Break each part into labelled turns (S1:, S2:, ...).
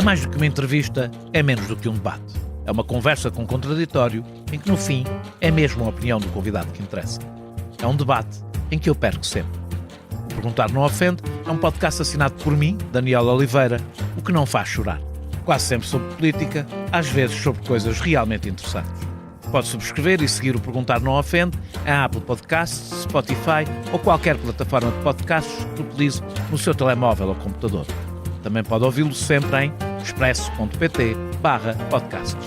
S1: mais do que uma entrevista, é menos do que um debate. É uma conversa com contraditório, em que no fim é mesmo a opinião do convidado que interessa. É um debate em que eu perco sempre. O Perguntar Não Ofende é um podcast assinado por mim, Daniel Oliveira, o que não faz chorar. Quase sempre sobre política, às vezes sobre coisas realmente interessantes. Pode subscrever e seguir o Perguntar Não Ofende em Apple Podcasts, Spotify ou qualquer plataforma de podcasts que utilize no seu telemóvel ou computador. Também pode ouvi-lo sempre em expresso.pt/podcasts.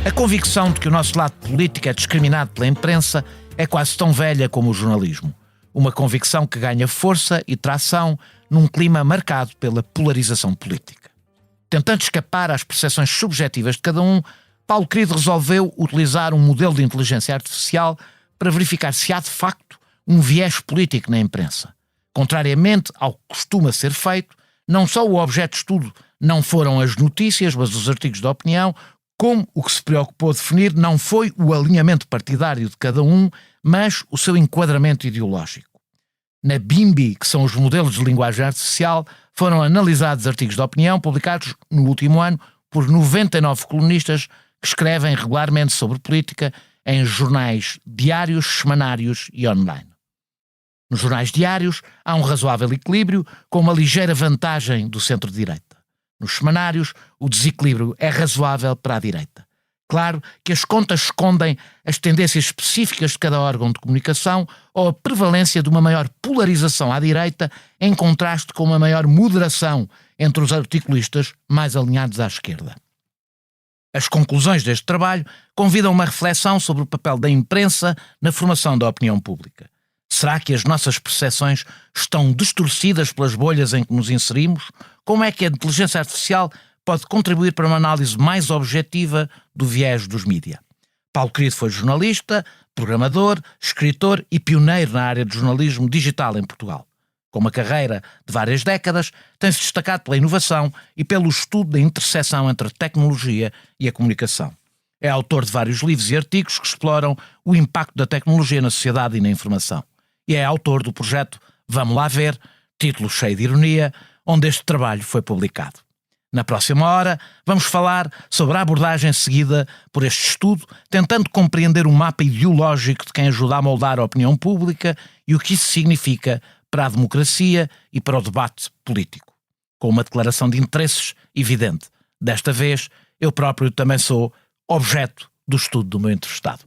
S1: A convicção de que o nosso lado político é discriminado pela imprensa é quase tão velha como o jornalismo. Uma convicção que ganha força e tração num clima marcado pela polarização política. Tentando escapar às percepções subjetivas de cada um, Paulo Querido resolveu utilizar um modelo de inteligência artificial para verificar se há de facto um viés político na imprensa. Contrariamente ao que costuma ser feito, não só o objeto de estudo não foram as notícias, mas os artigos de opinião, como o que se preocupou definir não foi o alinhamento partidário de cada um, mas o seu enquadramento ideológico. Na BIMBI, que são os modelos de linguagem artificial, foram analisados artigos de opinião publicados no último ano por 99 colunistas que escrevem regularmente sobre política em jornais diários, semanários e online. Nos jornais diários há um razoável equilíbrio, com uma ligeira vantagem do centro-direita. Nos semanários, o desequilíbrio é razoável para a direita. Claro que as contas escondem as tendências específicas de cada órgão de comunicação ou a prevalência de uma maior polarização à direita em contraste com uma maior moderação entre os articulistas mais alinhados à esquerda. As conclusões deste trabalho convidam uma reflexão sobre o papel da imprensa na formação da opinião pública. Será que as nossas percepções estão distorcidas pelas bolhas em que nos inserimos? Como é que a inteligência artificial pode contribuir para uma análise mais objetiva do viés dos mídia? Paulo Querido foi jornalista, programador, escritor e pioneiro na área de jornalismo digital em Portugal. Com uma carreira de várias décadas, tem-se destacado pela inovação e pelo estudo da interseção entre a tecnologia e a comunicação. É autor de vários livros e artigos que exploram o impacto da tecnologia na sociedade e na informação. E é autor do projeto Vamos Lá Ver, título cheio de ironia, onde este trabalho foi publicado. Na próxima hora, vamos falar sobre a abordagem seguida por este estudo, tentando compreender o mapa ideológico de quem ajuda a moldar a opinião pública e o que isso significa para a democracia e para o debate político. Com uma declaração de interesses evidente. Desta vez, eu próprio também sou objeto do estudo do meu entrevistado.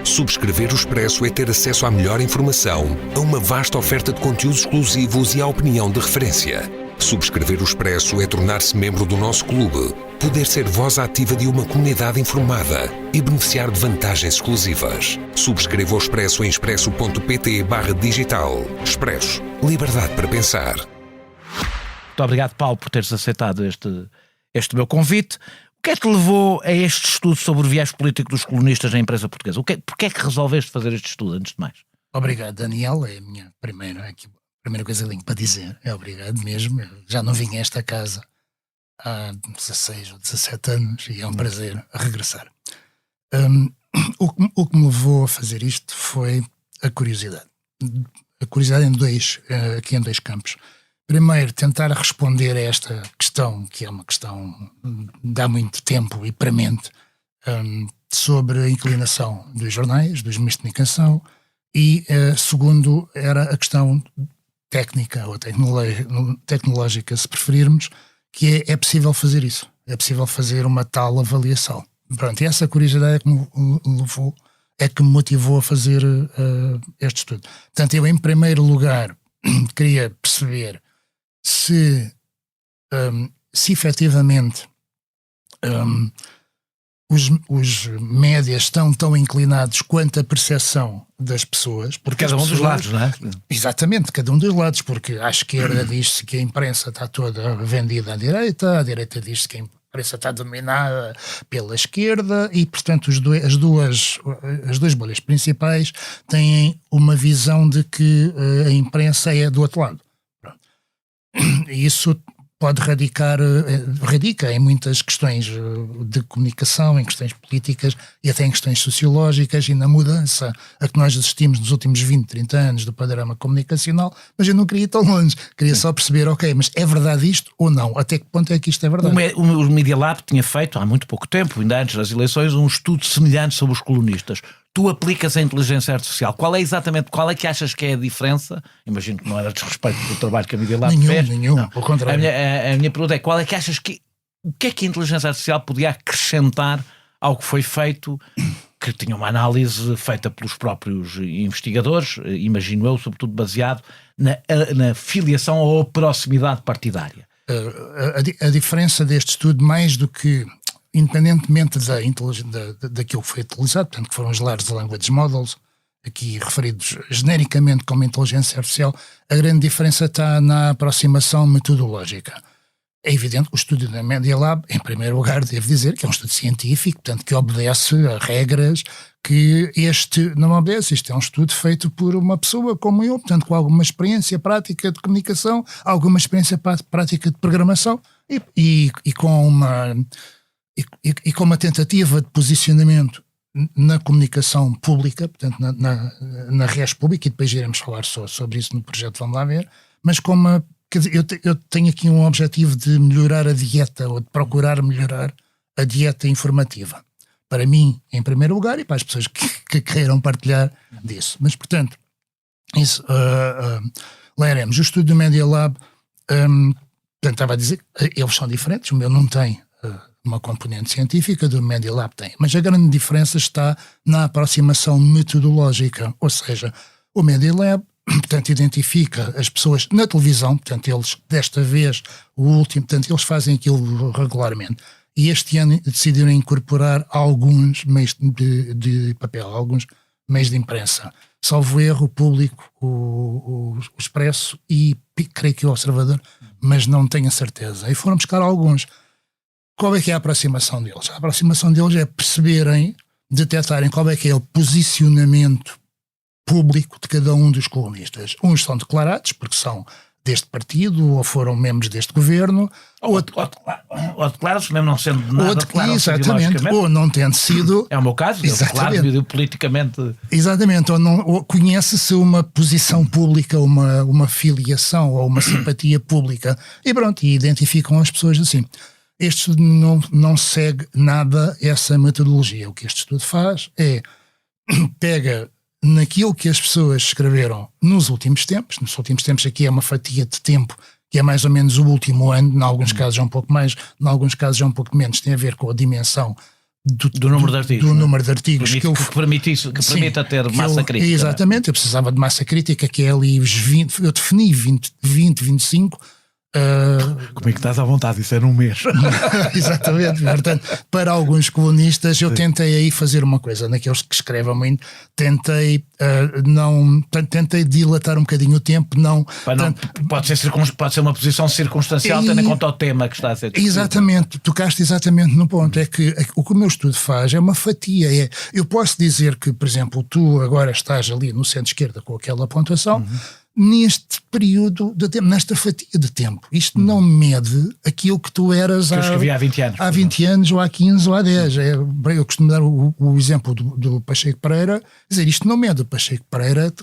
S2: Subscrever o Expresso é ter acesso à melhor informação, a uma vasta oferta de conteúdos exclusivos e à opinião de referência. Subscrever o Expresso é tornar-se membro do nosso clube, poder ser voz ativa de uma comunidade informada e beneficiar de vantagens exclusivas. Subscreva o Expresso em expresso.pt/digital. Expresso. Liberdade para pensar.
S1: Muito obrigado, Paulo, por teres aceitado este meu convite. O que é que levou a este estudo sobre o viés político dos colunistas na imprensa portuguesa? Porquê é que resolveste fazer este estudo, antes de mais?
S3: Obrigado, Daniel. É a minha primeira coisa que tenho para dizer. É obrigado mesmo. Eu já não vim a esta casa há 16 ou 17 anos e é um prazer regressar. O que me levou a fazer isto foi a curiosidade. A curiosidade aqui em dois campos. Primeiro, tentar responder a esta questão, que é uma questão de há muito tempo e premente, sobre a inclinação dos jornais, dos meios de comunicação, e segundo, era a questão técnica ou tecnológica, se preferirmos, que é possível fazer isso, é possível fazer uma tal avaliação. Pronto, e essa curiosidade é que me motivou a fazer este estudo. Portanto, eu em primeiro lugar queria perceber se efetivamente os médias estão tão inclinados quanto a percepção das pessoas.
S1: Porque cada um dos lados, não é?
S3: Exatamente, cada um dos lados, porque à esquerda diz-se que a imprensa está toda vendida à direita diz-se que a imprensa está dominada pela esquerda e, portanto, as duas bolhas principais têm uma visão de que a imprensa é do outro lado. Pronto. E isso pode radica em muitas questões de comunicação, em questões políticas e até em questões sociológicas e na mudança a que nós assistimos nos últimos 20, 30 anos do panorama comunicacional, mas eu não queria ir tão longe, queria só perceber, ok, mas é verdade isto ou não? Até que ponto é que isto é verdade?
S1: O Media Lab tinha feito, há muito pouco tempo, ainda antes das eleições, um estudo semelhante sobre os colunistas. Tu aplicas a inteligência artificial. Qual é que achas que é a diferença? Imagino que não era desrespeito do trabalho que a Media Lab fez.
S3: Nenhum, pelo contrário.
S1: A minha pergunta é, qual é que achas que... O que é que a inteligência artificial podia acrescentar ao que foi feito, que tinha uma análise feita pelos próprios investigadores, imagino eu, sobretudo baseado na filiação ou proximidade partidária?
S3: A diferença deste estudo, mais do que... independentemente daquilo que foi utilizado, portanto que foram os Large Language Models, aqui referidos genericamente como inteligência artificial, a grande diferença está na aproximação metodológica. É evidente que o estudo da Media Lab, em primeiro lugar, devo dizer que é um estudo científico, portanto que obedece a regras que este não obedece. Isto é um estudo feito por uma pessoa como eu, portanto com alguma experiência prática de comunicação, alguma experiência prática de programação e com uma tentativa de posicionamento na comunicação pública, portanto na res pública, e depois iremos falar só sobre isso no projeto Vamos Lá Ver, mas quer dizer, eu tenho aqui um objetivo de melhorar a dieta, ou de procurar melhorar a dieta informativa. Para mim, em primeiro lugar, e para as pessoas que queiram partilhar disso. Mas, portanto, isso, lá iremos. O estudo do Media Lab, portanto, estava a dizer, eles são diferentes, o meu não tem uma componente científica, do Media Lab tem. Mas a grande diferença está na aproximação metodológica, ou seja, o Media Lab, portanto, identifica as pessoas na televisão, portanto, eles, desta vez, portanto, eles fazem aquilo regularmente. E este ano decidiram incorporar alguns meios de papel, alguns meios de imprensa. Salvo erro, o Público, o Expresso e creio que o Observador, mas não tenho a certeza. E foram buscar alguns. Qual é que é a aproximação deles? A aproximação deles é perceberem, detectarem qual é que é o posicionamento público de cada um dos colunistas. Uns são declarados, porque são deste partido, ou foram membros deste governo,
S1: ou declaram-se, mesmo não sendo nada, declaram-se
S3: exatamente, ou não tendo sido...
S1: É o meu caso, eu declaro politicamente...
S3: Exatamente, ou conhece-se uma posição pública, uma filiação ou uma simpatia pública, e pronto, e identificam as pessoas assim. Este estudo não segue nada essa metodologia. O que este estudo faz é pega naquilo que as pessoas escreveram nos últimos tempos aqui é uma fatia de tempo que é mais ou menos o último ano, em alguns casos é um pouco mais, em alguns casos é um pouco menos, tem a ver com a dimensão do número de artigos. Do número de artigos
S1: que permita ter massa crítica.
S3: Exatamente, eu precisava de massa crítica, que é ali os 20, eu defini 20, 25.
S1: Como é que estás à vontade? Isso era um mês.
S3: Exatamente, portanto, para alguns colunistas eu tentei aí fazer uma coisa, naqueles que escrevem muito, tentei dilatar um bocadinho o tempo,
S1: pode ser uma posição circunstancial, tendo em conta o tema que está a ser discutido.
S3: Exatamente, tocaste exatamente no ponto, é que o que o meu estudo faz é uma fatia, eu posso dizer que, por exemplo, tu agora estás ali no centro-esquerda com aquela pontuação, neste período de tempo, nesta fatia de tempo. Isto não mede aquilo que tu eras
S1: há 20 anos.
S3: Há 20 anos, ou há 15, ou há 10. Eu costumo dar o exemplo do Pacheco Pereira, dizer, isto não mede o Pacheco Pereira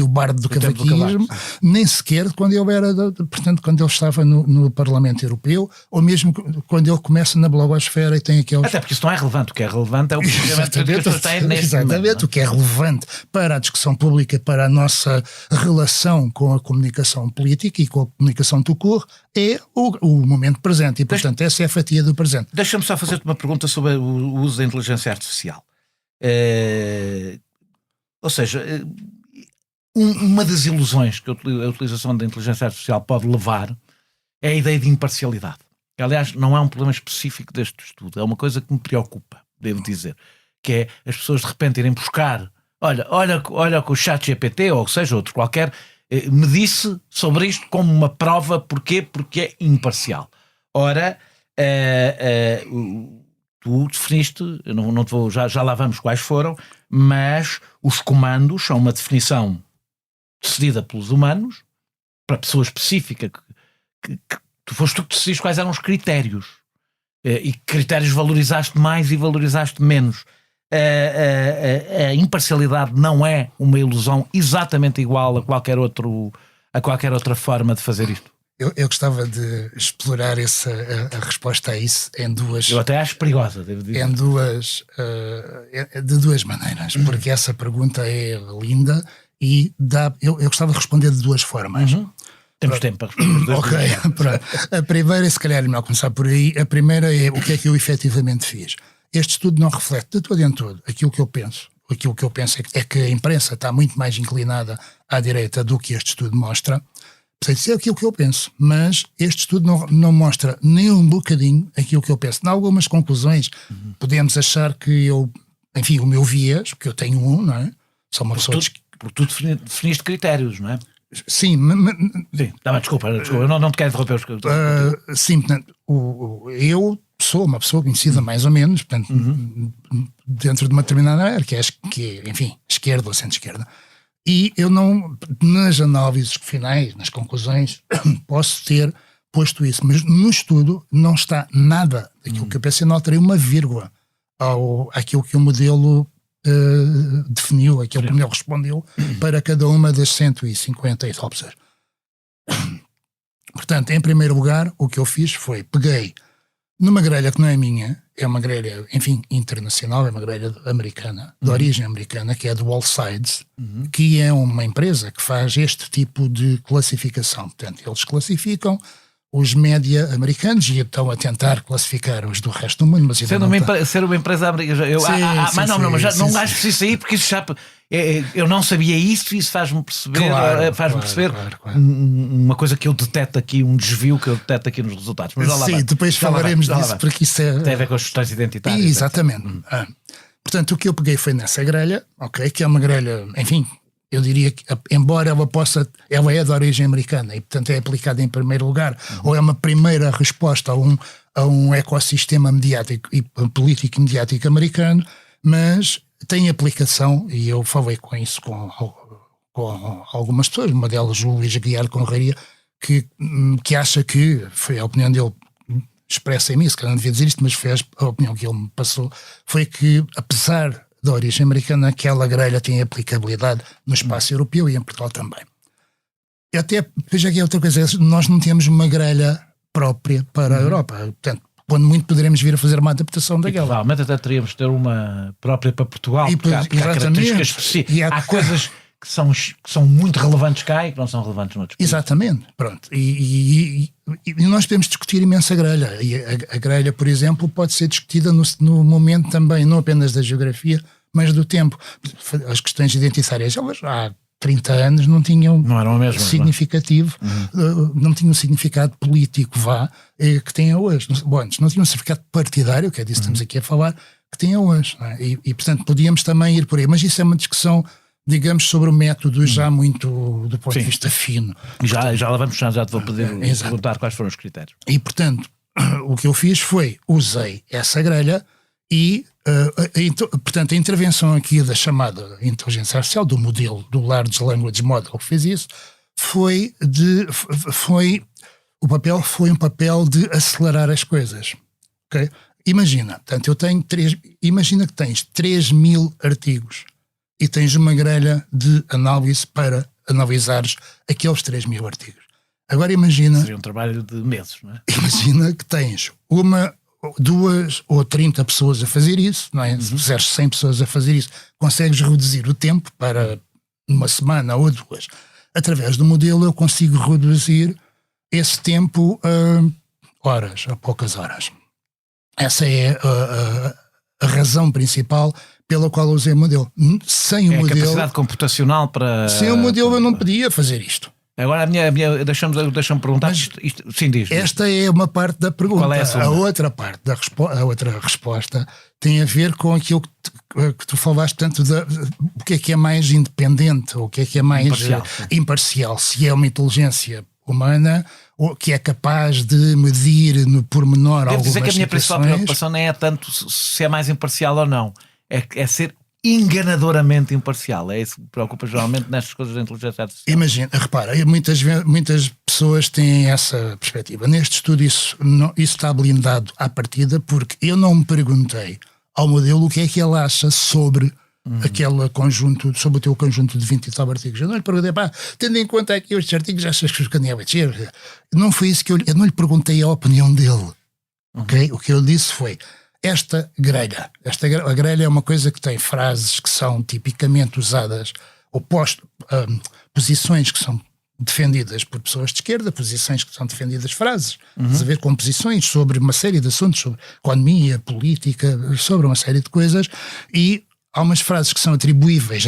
S3: o bardo do cavaquismo, nem sequer quando ele era, portanto, quando ele estava no Parlamento Europeu, ou mesmo quando ele começa na blogosfera e tem aqueles...
S1: Até porque isso não é relevante. O que é relevante é o posicionamento que as pessoas têm neste momento.
S3: Exatamente, o que é relevante para a discussão pública, para a nossa relação com a comunicação política e com a comunicação do cor é o momento presente e, portanto, essa é a fatia do presente.
S1: Deixa-me só fazer-te uma pergunta sobre o uso da inteligência artificial. Ou seja, uma das ilusões que a utilização da inteligência artificial pode levar é a ideia de imparcialidade. Que, aliás, não é um problema específico deste estudo, é uma coisa que me preocupa, devo dizer, que é as pessoas de repente irem buscar olha que o ChatGPT, ou seja, outro qualquer, me disse sobre isto como uma prova. Porquê? Porque é imparcial. Ora, tu definiste, não te vou, já lá vamos quais foram, mas os comandos são uma definição decidida pelos humanos, para pessoa específica que tu foste tu que decidiste quais eram os critérios. E que critérios valorizaste mais e valorizaste menos. A imparcialidade não é uma ilusão exatamente igual a qualquer outra forma de fazer isto.
S3: Eu gostava de explorar a resposta a isso em duas...
S1: Eu até acho perigosa, devo dizer.
S3: De duas maneiras, porque essa pergunta é linda e eu gostava de responder de duas formas.
S1: Temos tempo para responder.
S3: Ok, pronto. A primeira, se calhar é melhor começar por aí. A primeira é o que é que eu efetivamente fiz. Este estudo não reflete de todo em todo aquilo que eu penso. Aquilo que eu penso é que a imprensa está muito mais inclinada à direita do que este estudo mostra. Portanto, isso é aquilo que eu penso. Mas este estudo não mostra nem um bocadinho aquilo que eu penso. Em algumas conclusões, podemos achar que o meu viés, que eu tenho não é? Sou uma pessoa...
S1: Porque tu definiste critérios, não é?
S3: Sim,
S1: desculpa, eu não te quero interromper.
S3: Sim, portanto, eu sou uma pessoa conhecida mais ou menos, portanto, dentro de uma determinada área, que é, enfim, esquerda ou centro-esquerda. E eu não, nas análises finais, nas conclusões, posso ter posto isso, mas no estudo não está nada daquilo que eu pensei, não alterei uma vírgula àquilo que o modelo definiu, aquilo que o modelo respondeu para cada uma das 150 e tal pessoas. Portanto, em primeiro lugar, o que eu fiz foi, peguei numa grelha que não é minha, é uma grelha, enfim, internacional, é uma grelha americana, de origem americana, que é do Allsides, que é uma empresa que faz este tipo de classificação. Portanto, eles classificam os média americanos e estão a tentar classificar os do resto do mundo. Mas
S1: ser uma empresa americana. Mas já não acho preciso sair, porque isso já... Eu não sabia isso e isso faz-me perceber, claro. Uma coisa que eu deteto aqui, um desvio que eu deteto aqui nos resultados. Mas
S3: depois falaremos disso, porque isso
S1: tem a ver com as questões identitárias.
S3: Exatamente. Portanto, o que eu peguei foi nessa grelha, que é uma grelha, enfim, eu diria que, embora ela é de origem americana e, portanto, é aplicada em primeiro lugar, ou é uma primeira resposta a um ecossistema mediático e político mediático americano, mas tem aplicação, e eu falei com isso com algumas pessoas, uma delas o Luís Aguiar Conraria, que acha que, foi a opinião dele expressa em mim, se calhar não devia dizer isto, mas foi a opinião que ele me passou, foi que, apesar da origem americana, aquela grelha tem aplicabilidade no espaço europeu e em Portugal também. E até, veja aqui outra coisa, nós não temos uma grelha própria para a Europa, portanto, quando muito poderemos vir a fazer uma adaptação daquela.
S1: Provavelmente até teríamos de ter uma própria para Portugal, porque há características específicas. Há coisas que são muito relevantes cá e que não são relevantes noutros países.
S3: Exatamente, pronto. E nós podemos discutir imensa grelha. E a grelha, por exemplo, pode ser discutida no momento também, não apenas da geografia, mas do tempo. As questões identitárias, elas há 30 anos não tinham significativo, não tinham um significado político, que têm hoje. Bom, antes não tinham um significado partidário, que é disso que estamos aqui a falar, que têm hoje. Não é? E, portanto, podíamos também ir por aí. Mas isso é uma discussão, digamos, sobre o método já muito do ponto de vista fino.
S1: Já lá vamos, já te vou poder perguntar quais foram os critérios.
S3: E, portanto, o que eu fiz foi, usei essa grelha e, portanto, a intervenção aqui da chamada inteligência artificial, do modelo, do Large Language Model que fez isso, foi um papel de acelerar as coisas. Okay? Imagina, portanto, imagina que tens 3.000 artigos e tens uma grelha de análise para analisares aqueles 3.000 artigos. Agora imagina...
S1: Seria um trabalho de meses, não é?
S3: Imagina que tens 1, 2 ou 30 pessoas a fazer isso, não é? Se puseres 100 pessoas a fazer isso, consegues reduzir o tempo para uma semana ou 2. Através do modelo eu consigo reduzir esse tempo a horas, a poucas horas. Essa é a razão principal pela qual usei o modelo. Sem o modelo...
S1: a capacidade computacional para...
S3: Sem o modelo eu não podia fazer isto.
S1: Agora deixa-me perguntar. Sim, diz.
S3: Esta é uma parte da pergunta.
S1: Qual é a
S3: outra parte a outra resposta tem a ver com aquilo que tu falaste, tanto o que é mais independente, ou o que é mais imparcial. Se é uma inteligência humana ou que é capaz de medir no pormenor algumas situações. Devo dizer que
S1: a minha principal preocupação não é tanto se é mais imparcial ou não, é ser enganadoramente imparcial. É isso que me preocupa geralmente nestas coisas da inteligência artificial.
S3: Imagina, repara, muitas pessoas têm essa perspectiva. Neste estudo isso está blindado à partida, porque eu não me perguntei ao modelo o que é que ele acha sobre aquele conjunto, sobre o teu conjunto de 20 e tal artigos. Eu não lhe perguntei, tendo em conta aqui estes artigos, achas que os candidatos... Não foi isso que eu não lhe perguntei a opinião dele. Okay? O que eu disse foi, a grelha é uma coisa que tem frases que são tipicamente usadas, posições que são defendidas por pessoas de esquerda, posições que são defendidas, frases, a ver com posições sobre uma série de assuntos, sobre economia, política, sobre uma série de coisas, e há umas frases que são atribuídas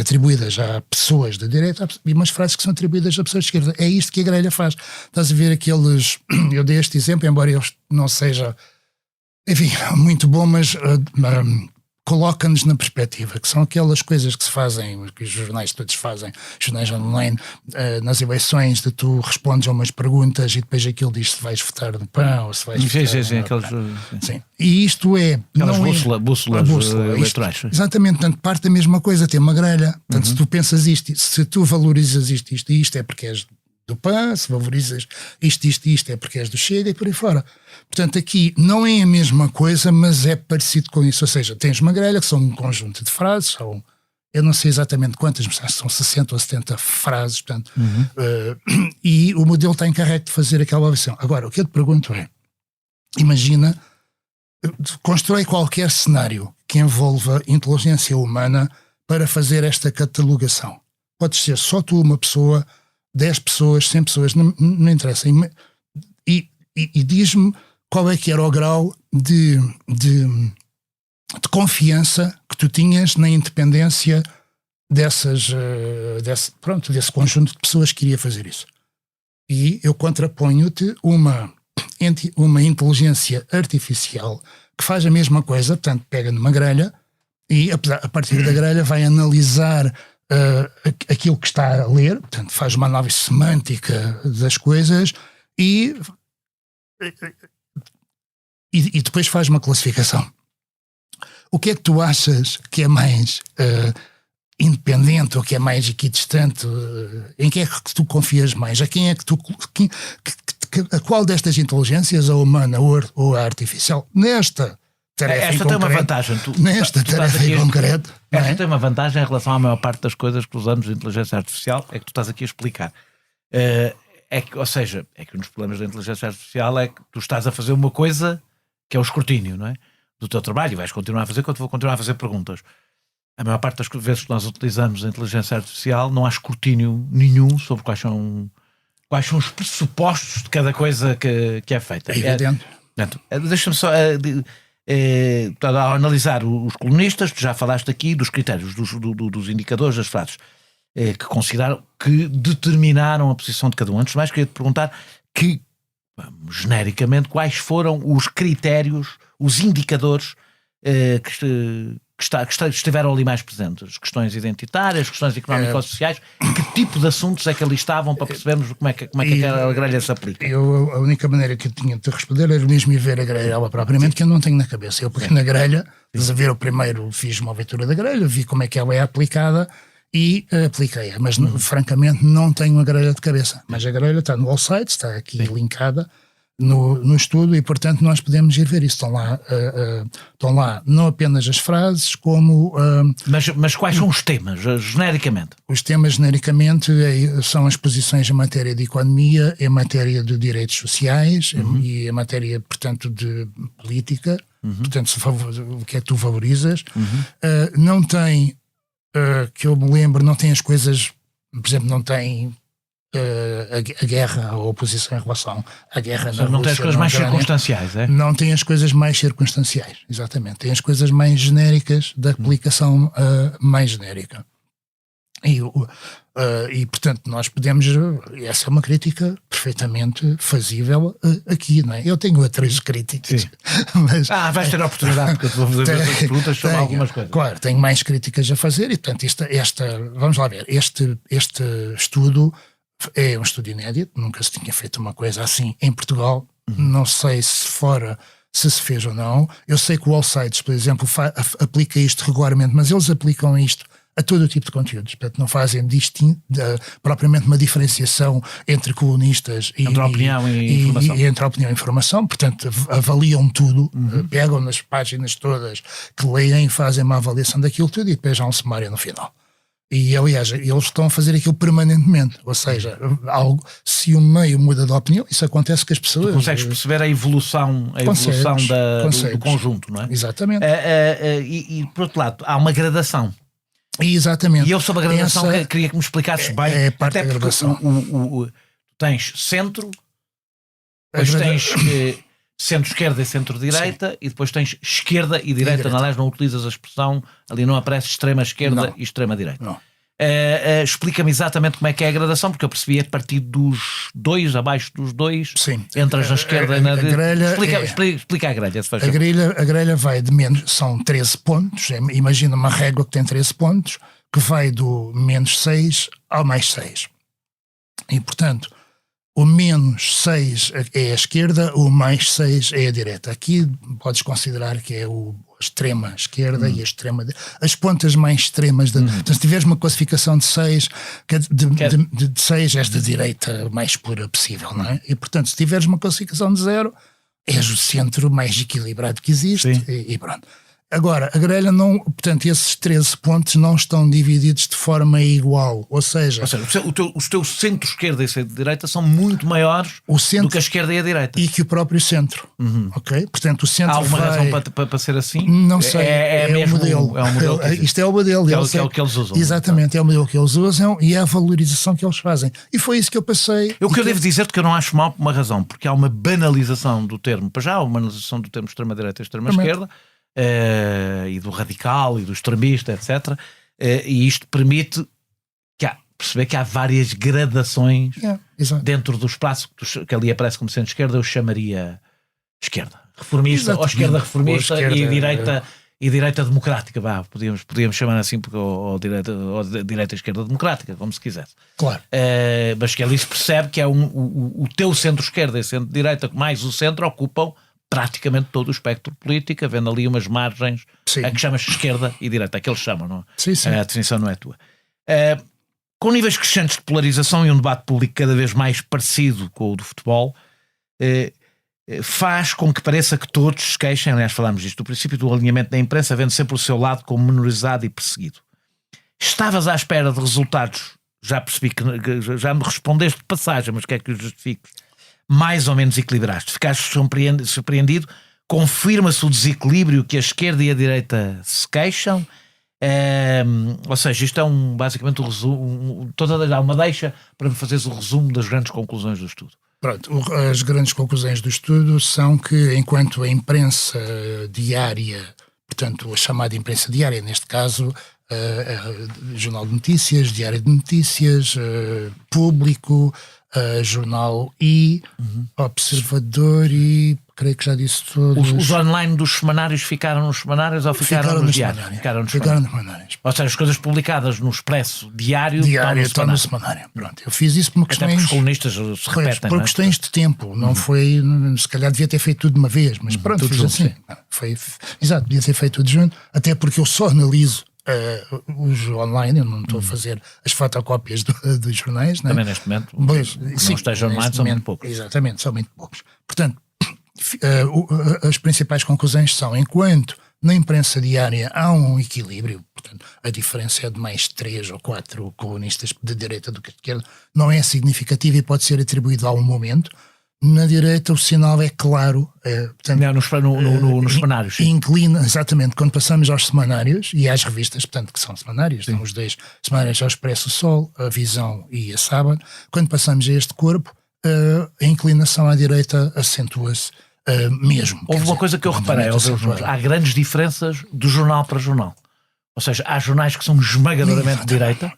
S3: a pessoas da direita e umas frases que são atribuídas a pessoas de esquerda. É isto que a grelha faz. Estás a ver aqueles... Eu dei este exemplo, embora eu não seja, enfim, muito bom, mas coloca-nos na perspectiva, que são aquelas coisas que se fazem, que os jornais todos fazem, jornais online, nas eleições, de tu respondes a umas perguntas e depois aquilo diz se vais votar no PAN ou se vais votar no... Sim. E isto é...
S4: Aquelas bússolas eleitorais.
S3: Exatamente, portanto, parte da mesma coisa, tem uma grelha. Portanto, se tu pensas isto, se tu valorizas isto é porque és do PAN, se valorizas isto é porque és do Chega e por aí fora. Portanto, aqui não é a mesma coisa, mas é parecido com isso. Ou seja, tens uma grelha que são um conjunto de frases, eu não sei exatamente quantas, mas acho que são 60 ou 70 frases, portanto, e o modelo está encarregue de fazer aquela avaliação. Agora, o que eu te pergunto é, imagina, constrói qualquer cenário que envolva inteligência humana para fazer esta catalogação. Pode ser só tu, uma pessoa, 10 pessoas, 100 pessoas, não interessa. E diz-me qual é que era o grau de confiança que tu tinhas na independência desse conjunto de pessoas que iria fazer isso. E eu contraponho-te uma inteligência artificial que faz a mesma coisa, portanto pega numa grelha e a partir da grelha vai analisar aquilo que está a ler, portanto faz uma análise semântica das coisas e depois faz uma classificação. O que é que tu achas que é mais independente ou que é mais equidistante? Em que é que tu confias mais? A quem é que a qual destas inteligências, a humana ou a artificial, nesta tarefa
S4: esta tem uma vantagem.
S3: Nesta tarefa em concreto.
S4: Esta tem uma vantagem em relação à maior parte das coisas que usamos de inteligência artificial, é que tu estás aqui a explicar. Ou seja, que um dos problemas da inteligência artificial é que tu estás a fazer uma coisa que é o escrutínio, não é? Do teu trabalho, e vais continuar a fazer quando vou continuar a fazer perguntas. A maior parte das vezes que nós utilizamos a inteligência artificial não há escrutínio nenhum sobre quais são os pressupostos de cada coisa que é feita. Deixa-me só a analisar os colunistas. Tu já falaste aqui dos critérios, dos indicadores, das frases que consideram, que determinaram a posição de cada um. Antes de mais, queria te perguntar genericamente, quais foram os critérios, os indicadores que estiveram ali mais presentes? Questões identitárias, questões económico-sociais, que tipo de assuntos é que ali estavam, para percebermos como é que a grelha se aplica?
S3: A única maneira que eu tinha de responder era mesmo ir ver a grelha ela propriamente, que eu não tenho na cabeça. Eu peguei na grelha, a ver o primeiro, fiz uma leitura da grelha, vi como é que ela é aplicada e apliquei-a, mas francamente não tenho a grelha de cabeça. Mas a grelha está no Allsites, está aqui linkada no estudo e, portanto, nós podemos ir ver isso. Estão lá não apenas as frases, como...
S4: Mas quais são os temas, genericamente?
S3: Os temas, genericamente, são as posições em matéria de economia, em matéria de direitos sociais e em matéria, portanto, de política. Portanto, o que é que tu valorizas. Não tem... que eu me lembro, não tem as coisas, por exemplo, não tem a guerra, a oposição em relação à guerra na Rússia.
S4: Não tem as coisas mais circunstanciais, é?
S3: Não tem as coisas mais circunstanciais, exatamente. Tem as coisas mais genéricas, da aplicação mais genérica. E, portanto, nós podemos... Essa é uma crítica perfeitamente fazível aqui, não é? Eu tenho outras críticas. Mas,
S4: vais ter a oportunidade, porque eu te vou fazer outras perguntas sobre algumas coisas.
S3: Claro, tenho mais críticas a fazer e, portanto, vamos lá ver, este estudo é um estudo inédito, nunca se tinha feito uma coisa assim em Portugal, não sei se fora se fez ou não. Eu sei que o Allsites, por exemplo, aplica isto regularmente, mas eles aplicam isto a todo o tipo de conteúdos. Portanto, não fazem propriamente uma diferenciação entre colunistas
S4: entre a opinião e informação.
S3: Entre a opinião e informação. Portanto, avaliam tudo, pegam nas páginas todas que leem, fazem uma avaliação daquilo tudo e depois há um sumário no final. E, aliás, eles estão a fazer aquilo permanentemente. Ou seja, se o meio muda de opinião, isso acontece com as pessoas.
S4: Tu consegues perceber a evolução do conjunto, não é?
S3: Exatamente.
S4: E, por outro lado, há uma gradação.
S3: Exatamente.
S4: E eu, sobre a gradação, queria que me explicasses bem.
S3: É parte
S4: até
S3: da
S4: porque
S3: gradação.
S4: Tens centro, depois tens centro-esquerda e centro-direita, e depois tens esquerda e direita. Aliás, não utilizas a expressão, ali não aparece extrema-esquerda e extrema-direita. Explica-me exatamente como é que é a gradação, porque eu percebi a partir dos 2, abaixo dos 2, entras na esquerda e na direita. Explica a grelha, se faz favor.
S3: A grelha vai de menos, são 13 pontos, imagina uma régua que tem 13 pontos, que vai do menos 6 ao mais 6. E, portanto, o menos 6 é a esquerda, o mais 6 é a direita. Aqui podes considerar que é a extrema esquerda e a extrema direita. As pontas mais extremas. Então, se tiveres uma classificação de 6, de 6 és da direita mais pura possível, não é? E, portanto, se tiveres uma classificação de 0, és o centro mais equilibrado que existe e pronto. Agora, a grelha não, portanto, esses 13 pontos não estão divididos de forma igual, ou seja
S4: os teus centro-esquerda e centro-direita são muito maiores do que a esquerda e a direita.
S3: E que o próprio centro, ok? Portanto, o centro
S4: há alguma razão para ser assim?
S3: Não sei,
S4: é
S3: o modelo.
S4: Isto
S3: é o modelo.
S4: É o que eles usam.
S3: Exatamente, é o modelo que eles usam e é a valorização que eles fazem. E foi isso que eu passei.
S4: O que eu devo dizer-te que eu não acho mal por uma razão, porque há uma banalização do termo, para já há uma banalização do termo extrema-direita e extrema-esquerda, e do radical e do extremista, etc. E isto permite perceber que há várias gradações dentro do espaço que ali aparece como sendo esquerda. Eu chamaria esquerda reformista, ou esquerda reformista e direita democrática, podíamos chamar assim, ou direita esquerda democrática, como se quisesse.
S3: Claro.
S4: Mas que ali se percebe que é o teu centro-esquerda e centro-direita, mais o centro, ocupam praticamente todo o espectro político, havendo ali umas margens a que chamas esquerda e direita, é que eles chamam, não?
S3: Sim.
S4: A definição não é tua. Com níveis crescentes de polarização e um debate público cada vez mais parecido com o do futebol, faz com que pareça que todos se queixem, aliás falámos disto, do princípio do alinhamento da imprensa, vendo sempre o seu lado como menorizado e perseguido. Estavas à espera de resultados, já percebi que já me respondeste de passagem, mas quer que os justifiques, mais ou menos equilibraste. Ficaste surpreendido? Confirma-se o desequilíbrio que a esquerda e a direita se queixam? Ou seja, isto é basicamente um resumo, há uma deixa para me fazeres o resumo das grandes conclusões do estudo.
S3: Pronto, as grandes conclusões do estudo são que, enquanto a imprensa diária, portanto a chamada imprensa diária, neste caso Jornal de Notícias, Diário de Notícias, Público, Jornal I, Observador e creio que já disse todos.
S4: Os online dos semanários ficaram nos semanários ou ficaram nos diários?
S3: Ficaram nos semanários.
S4: Ou seja, as coisas publicadas no Expresso diário estão no semanário.
S3: Pronto, eu fiz isso por questões...
S4: Até porque os colunistas se repetem.
S3: Por questões de tempo, não foi... Se calhar devia ter feito tudo de uma vez, mas pronto, fiz assim. Exato, devia ter feito tudo junto, até porque eu só analiso os online, eu não estou a fazer as fotocópias dos jornais.
S4: Também neste momento, não estejam online, são muito poucos.
S3: Exatamente, são muito poucos. Portanto, as principais conclusões são, enquanto na imprensa diária há um equilíbrio, portanto, a diferença é de mais 3 ou 4 colunistas de direita do que de esquerda, não é significativa e pode ser atribuído a um momento. Na direita o sinal é claro, portanto,
S4: nos semanários.
S3: Inclina, exatamente, quando passamos aos semanários e às revistas, portanto, que são semanários, são os 2 semanários, ao Expresso Sol, a Visão e a Sábado. Quando passamos a este corpo, a inclinação à direita acentua-se mesmo.
S4: Houve uma coisa que eu reparei, há grandes diferenças de jornal para jornal. Ou seja, há jornais que são esmagadoramente de direita,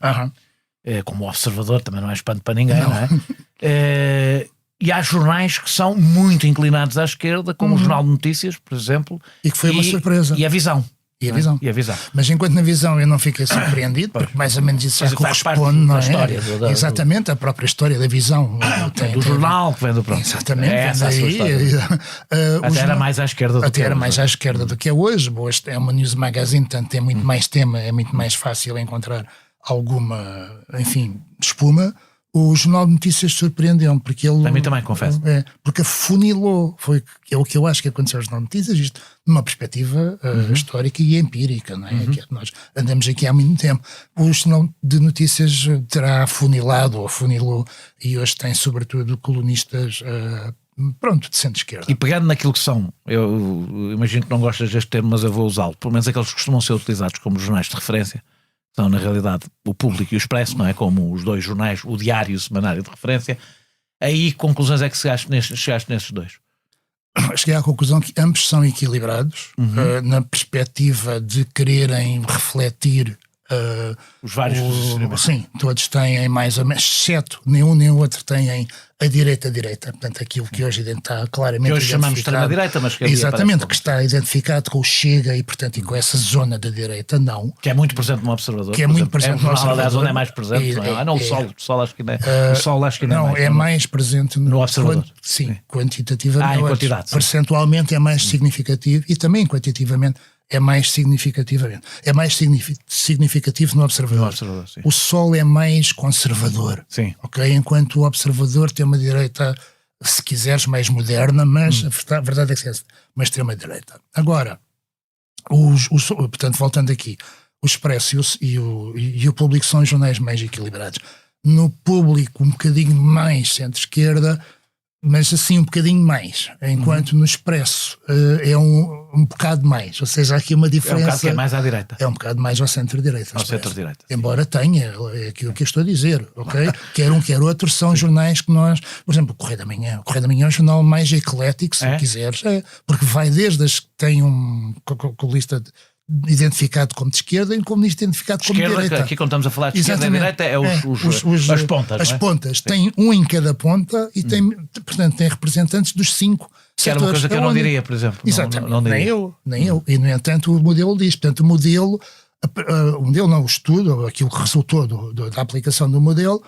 S4: como o Observador, também não é espanto para ninguém, não é? E há jornais que são muito inclinados à esquerda, como o Jornal de Notícias, por exemplo.
S3: E que foi uma surpresa.
S4: E a Visão.
S3: E a visão.
S4: E a visão.
S3: Mas enquanto na visão eu não fiquei surpreendido, porque mais ou menos isso já corresponde, não é?
S4: História,
S3: Exatamente, a própria história da visão.
S4: Do jornal que vem do próprio.
S3: Exatamente.
S4: É essa a sua história. Até era mais à esquerda do que é hoje.
S3: Até era mais à esquerda do que é hoje. Hoje é uma news magazine, portanto tem muito mais tema, é muito mais fácil encontrar alguma, enfim, espuma. O Jornal de Notícias surpreendeu-me, porque ele...
S4: A mim também, confesso.
S3: Porque afunilou, é o que eu acho que aconteceu ao Jornal de Notícias, isto numa perspectiva histórica e empírica, não é? Que é que nós andamos aqui há muito tempo. O Jornal de Notícias terá afunilado, ou afunilou, e hoje tem sobretudo colunistas... de centro-esquerda.
S4: E pegando naquilo que são, eu imagino que não gostas deste termo, mas eu vou usá-lo, pelo menos aqueles que costumam ser utilizados como jornais de referência, são na realidade o Público e o Expresso, não é? Como os dois jornais, o Diário e o Semanário de referência. Aí que conclusões é que chegaste nesses dois?
S3: Cheguei à conclusão que ambos são equilibrados na perspectiva de quererem refletir
S4: os vários posicionamentos.
S3: Sim, todos têm mais ou menos, exceto nenhum nem o outro têm a direita, portanto aquilo que hoje está claramente
S4: que hoje chamamos de extrema-direita, mas que
S3: exatamente, que está identificado com o Chega e portanto e com essa zona da direita, não.
S4: Que é muito presente no Observador.
S3: Que é muito presente no Observador.
S4: Aliás, onde é mais presente, não, o Sol acho que não é. O Sol acho que não é mais.
S3: Não, é mais presente
S4: no Observador.
S3: Sim, quantitativamente.
S4: Em quantidade.
S3: Percentualmente é mais significativo e também quantitativamente é mais significativamente. É mais significativo no Observador.
S4: Sim.
S3: O Sol é mais conservador.
S4: Sim.
S3: Okay? Enquanto o Observador tem uma direita, se quiseres, mais moderna, mas a verdade é que é uma extrema-direita. Agora, portanto, voltando aqui, o Expresso e o Público são os jornais mais equilibrados. No Público, um bocadinho mais centro-esquerda, mas assim um bocadinho mais, enquanto no Expresso é um bocado mais, ou seja, há aqui uma diferença.
S4: É um bocado que é mais à direita.
S3: É um bocado mais ao centro-direita.
S4: Ao centro-direita.
S3: Embora tenha, é aquilo que eu estou a dizer, ok? Quer um, quer outro, são jornais que nós, por exemplo, o Correio da Manhã é um jornal mais eclético, se quiseres, porque vai desde as que têm um colunista identificado como de esquerda e um comunista identificado como de direita.
S4: Aqui quando estamos a falar de esquerda e direita é as pontas.
S3: As pontas. Tem um em cada ponta e portanto tem representantes dos 5
S4: que era uma coisa que eu não diria, por exemplo.
S3: Exatamente.
S4: Não
S3: nem eu. E no entanto o modelo diz, portanto o modelo não, o estudo, aquilo que resultou da aplicação do modelo,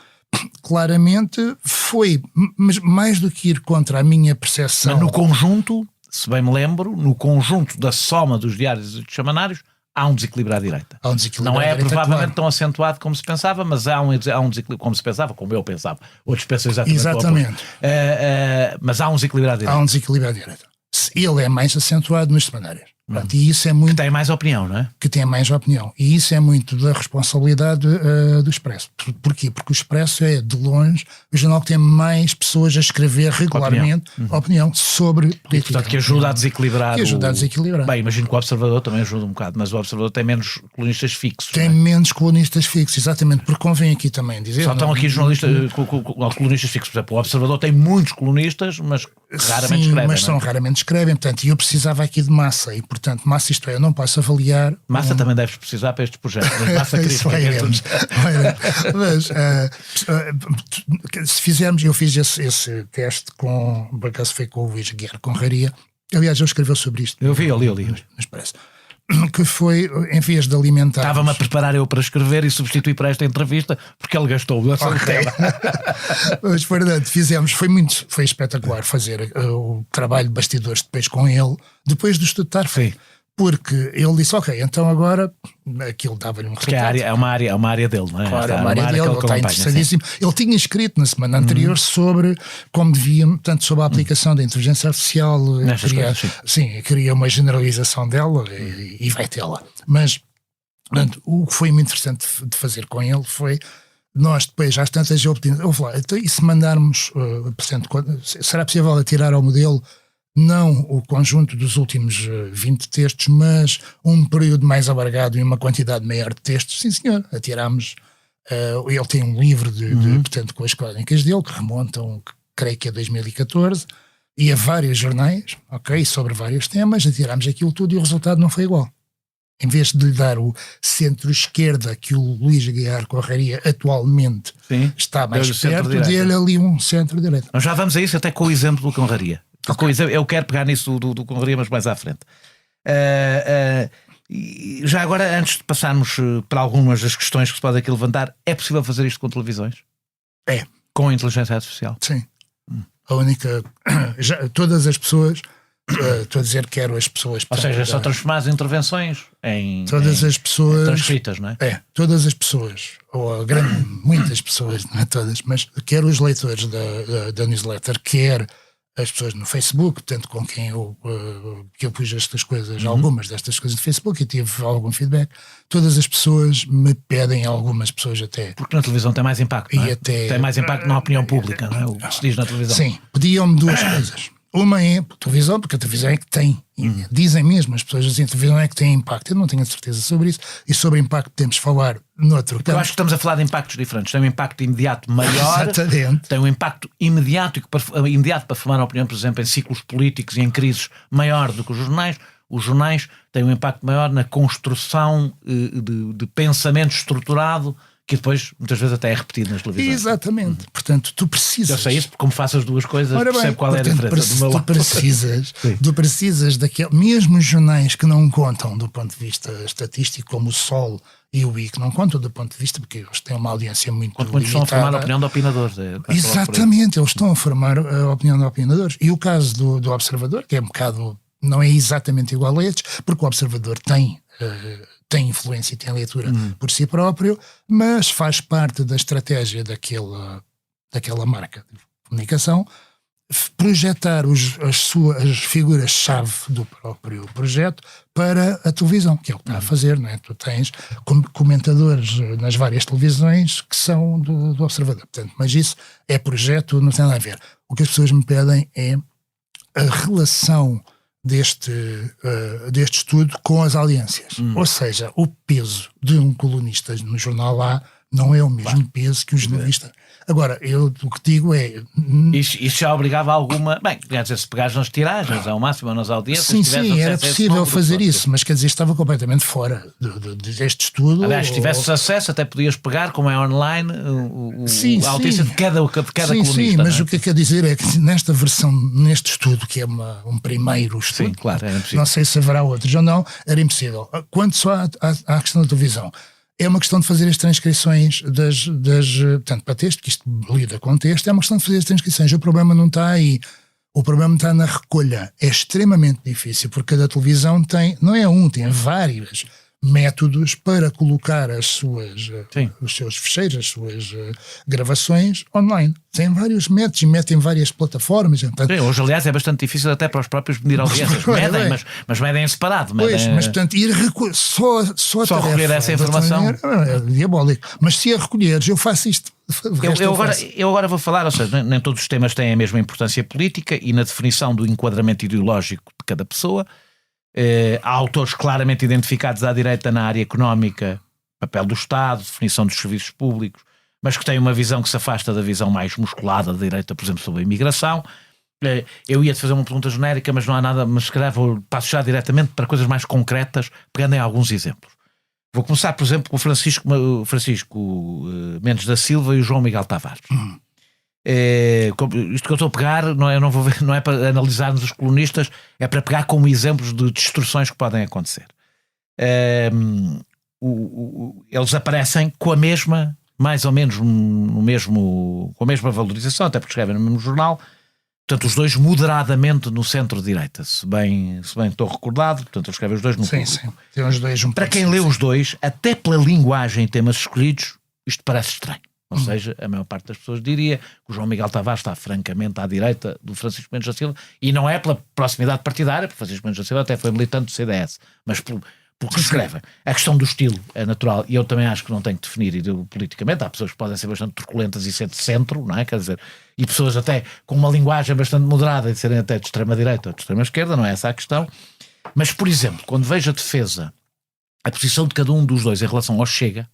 S3: claramente foi, mas mais do que ir contra a minha percepção.
S4: Mas no conjunto, se bem me lembro, no conjunto da soma dos diários e dos semanários, há um desequilíbrio à direita.
S3: Há um desequilíbrio
S4: não é provavelmente
S3: claro.
S4: Tão acentuado como se pensava, mas há um desequilíbrio como se pensava, como eu pensava. Outros pensam exatamente. Mas há um desequilíbrio à direita.
S3: Há um desequilíbrio à direita. Ele é mais acentuado nos semanários. Pronto, e isso é muito,
S4: que tem mais opinião, não é?
S3: Que tem mais opinião. E isso é muito da responsabilidade do Expresso. Porquê? Porque o Expresso é, de longe, o jornal que tem mais pessoas a escrever regularmente opinião sobre política.
S4: Portanto, que ajuda a desequilibrar.
S3: Bem,
S4: imagino que o Observador também ajuda um bocado, mas o Observador tem menos colunistas fixos.
S3: Tem menos colunistas fixos, exatamente, porque convém aqui também dizer...
S4: Só estão aqui jornalistas colunistas fixos. Por exemplo, o Observador tem muitos colunistas, mas raramente escrevem.
S3: Mas são raramente escrevem, portanto, e eu precisava aqui de massa, e portanto, massa, isto é, eu não posso avaliar...
S4: Massa também deves precisar para estes projetos, mas massa crítica.
S3: Mas se fizermos, eu fiz esse teste por acaso foi com o Luís Guerra Conraria, aliás, ele escreveu sobre isto.
S4: Eu li.
S3: Mas parece que foi, em vez de alimentar...
S4: Estava-me a preparar eu para escrever e substituir para esta entrevista, porque ele gastou o
S3: Mas, Fernando, foi espetacular fazer o trabalho de bastidores depois com ele, depois do estudo estar feito. Porque ele disse, ok, então agora aquilo dava-lhe um resultado.
S4: Porque é uma área dele, não é?
S3: Claro, é uma área dele, ele está interessadíssimo. Sim. Ele tinha escrito na semana anterior sobre como devia, portanto, sobre a aplicação da inteligência artificial, queria uma generalização dela e vai tê-la. Mas, portanto, o que foi muito interessante de fazer com ele foi, nós depois, às tantas, eu pedi, então, e se mandarmos, portanto, será possível atirar ao modelo não o conjunto dos últimos 20 textos, mas um período mais alargado e uma quantidade maior de textos? Sim, senhor, atirámos. Ele tem um livro portanto, com as crónicas dele, que remontam, creio que a 2014, e a vários jornais, ok, sobre vários temas, atirámos aquilo tudo e o resultado não foi igual. Em vez de lhe dar o centro-esquerda que o Luís Aguiar Conraria atualmente está mais perto, dele ali um centro-direita.
S4: Nós já vamos a isso até com o exemplo do Conraria. Okay. Eu quero pegar nisso do Conraria, mas mais à frente. E já agora, antes de passarmos para algumas das questões que se pode aqui levantar, é possível fazer isto com televisões?
S3: É.
S4: Com a inteligência artificial?
S3: Sim. A única... todas as pessoas... Estou a dizer, quero as pessoas...
S4: Ou seja, só transformar as intervenções em...
S3: Todas as pessoas...
S4: transcritas, não é?
S3: É, todas as pessoas, ou a grande, muitas pessoas, não é todas, mas quer os leitores da newsletter, quer as pessoas no Facebook, portanto com quem que eu pus estas coisas, algumas destas coisas no Facebook e tive algum feedback, todas as pessoas me pedem, algumas pessoas até...
S4: Porque na televisão tem mais impacto, não é? Tem mais impacto na opinião pública, não é? O que se diz na televisão.
S3: Sim, pediam-me duas coisas. Uma é televisão, porque a televisão é que tem, dizem mesmo, as pessoas dizem, a televisão é que tem impacto. Eu não tenho certeza sobre isso, e sobre impacto temos de falar noutro campo.
S4: Eu acho que estamos a falar de impactos diferentes. Tem um impacto imediato maior,
S3: Exatamente.
S4: Tem um impacto imediato para formar a opinião, por exemplo, em ciclos políticos e em crises maior do que os jornais. Os jornais têm um impacto maior na construção de pensamento estruturado, que depois muitas vezes até é repetido nas televisões.
S3: Exatamente. Portanto, tu precisas...
S4: Eu sei isso, porque como faço as duas coisas, percebo qual é a diferença do meu lado.
S3: Tu precisas daquele... Mesmo os jornais que não contam do ponto de vista estatístico, como o Sol e o I, que não contam do ponto de vista, porque eles têm uma audiência muito limitada.
S4: Quando estão a formar a opinião de opinadores.
S3: Exatamente, eles estão a formar a opinião de opinadores. E o caso do Observador, que é um bocado... não é exatamente igual a estes, porque o Observador tem influência e tem leitura por si próprio, mas faz parte da estratégia daquela marca de comunicação projetar as figuras-chave do próprio projeto para a televisão, que é o que está a fazer, não é? Tu tens comentadores nas várias televisões que são do Observador. Portanto, mas isso é projeto, não tem nada a ver. O que as pessoas me pedem é a relação deste estudo com as audiências. Ou seja, o peso de um colunista no jornal A não é o mesmo peso que um jornalista. Agora, eu o que digo é...
S4: Isso já obrigava a alguma... Bem, quer dizer, se pegares nas tiragens, ao máximo, ou nas audiências...
S3: Sim, era possível fazer isso, mas quer dizer, estava completamente fora deste estudo.
S4: Aliás, se tivesses acesso, até podias pegar, como é online, a audiência de cada colunista.
S3: Sim, mas o que eu quero dizer é que nesta versão, neste estudo, que é um primeiro estudo,
S4: sim, claro, era impossível.
S3: Não sei se haverá outros ou não, era impossível. Quanto só à questão da televisão, é uma questão de fazer as transcrições portanto, para texto, que isto lida com texto, é uma questão de fazer as transcrições. O problema não está aí. O problema está na recolha. É extremamente difícil, porque cada televisão tem vários métodos para colocar os seus fecheiros, as suas gravações online. Tem vários métodos e metem várias plataformas. Portanto,
S4: hoje, aliás, é bastante difícil até para os próprios medir audiências. Medem, mas medem em separado.
S3: Pois, mas portanto, ir só
S4: recolher essa informação
S3: é diabólico. Mas se a recolheres, eu faço isto.
S4: Eu agora vou falar, ou seja, nem todos os temas têm a mesma importância política e na definição do enquadramento ideológico de cada pessoa. Há autores claramente identificados à direita na área económica, papel do Estado, definição dos serviços públicos, mas que têm uma visão que se afasta da visão mais musculada da direita, por exemplo, sobre a imigração. Eu ia-te fazer uma pergunta genérica, mas não há nada, mas se calhar passo já diretamente para coisas mais concretas, pegando em alguns exemplos. Vou começar, por exemplo, com o Francisco Mendes da Silva e o João Miguel Tavares. Isto que eu estou a pegar não é para analisarmos os colunistas, é para pegar como exemplos de destruções que podem acontecer. Eles aparecem com a mesma, mais ou menos com a mesma valorização, até porque escrevem no mesmo jornal. Portanto, os dois moderadamente no centro-direita, se bem estou recordado. Portanto, eles escrevem os dois no público.
S3: Sim, tem os dois
S4: para quem lê os dois, até pela linguagem e temas escolhidos, isto parece estranho. Ou seja, a maior parte das pessoas diria que o João Miguel Tavares está francamente à direita do Francisco Mendes da Silva, e não é pela proximidade partidária, porque Francisco Mendes da Silva até foi militante do CDS, mas pelo que escrevem. A questão do estilo é natural, e eu também acho que não tenho que definir politicamente. Há pessoas que podem ser bastante truculentas e ser de centro, não é? Quer dizer, e pessoas até com uma linguagem bastante moderada e serem até de extrema-direita ou de extrema-esquerda, não é essa a questão. Mas, por exemplo, quando vejo a defesa, a posição de cada um dos dois em relação ao Chega,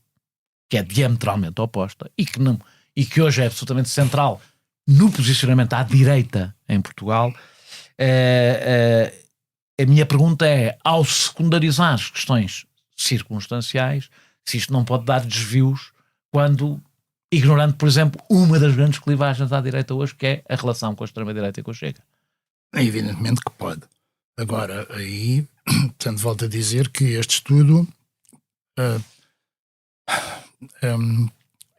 S4: que é diametralmente oposta e que hoje é absolutamente central no posicionamento à direita em Portugal, a minha pergunta é, ao secundarizar as questões circunstanciais, se isto não pode dar desvios quando, ignorando, por exemplo, uma das grandes clivagens à direita hoje, que é a relação com a extrema-direita e com o Chega.
S3: Evidentemente que pode. Agora, aí, portanto, volto a dizer que este estudo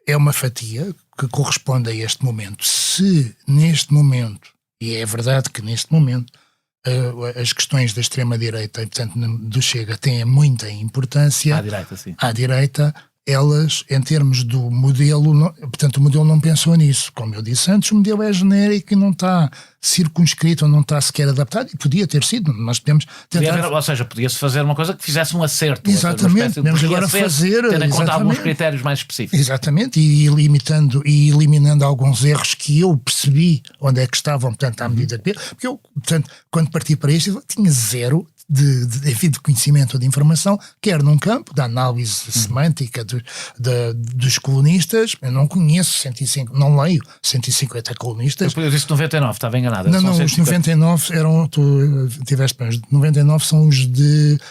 S3: é uma fatia que corresponde a este momento. Se neste momento, e é verdade que neste momento, as questões da extrema-direita e, portanto, do Chega têm muita importância.
S4: À direita, sim.
S3: À direita, elas, em termos do modelo, portanto, o modelo não pensou nisso. Como eu disse antes, o modelo é genérico e não está circunscrito, não está sequer adaptado, e podia ter sido. Nós podemos tentar...
S4: Ou seja, podia-se fazer uma coisa que fizesse um acerto.
S3: Exatamente, podemos agora fazer...
S4: Tendo em conta alguns critérios mais específicos.
S3: Exatamente, e eliminando alguns erros que eu percebi onde é que estavam, portanto, à medida que... Porque eu, portanto, quando parti para isto, eu tinha zero de conhecimento de informação, quer num campo da análise semântica dos colunistas. Eu não conheço 105, não leio 150 colunistas.
S4: Eu disse 99, estava enganado.
S3: Não, os 99 eram, tu tiveste bem, os 99 são os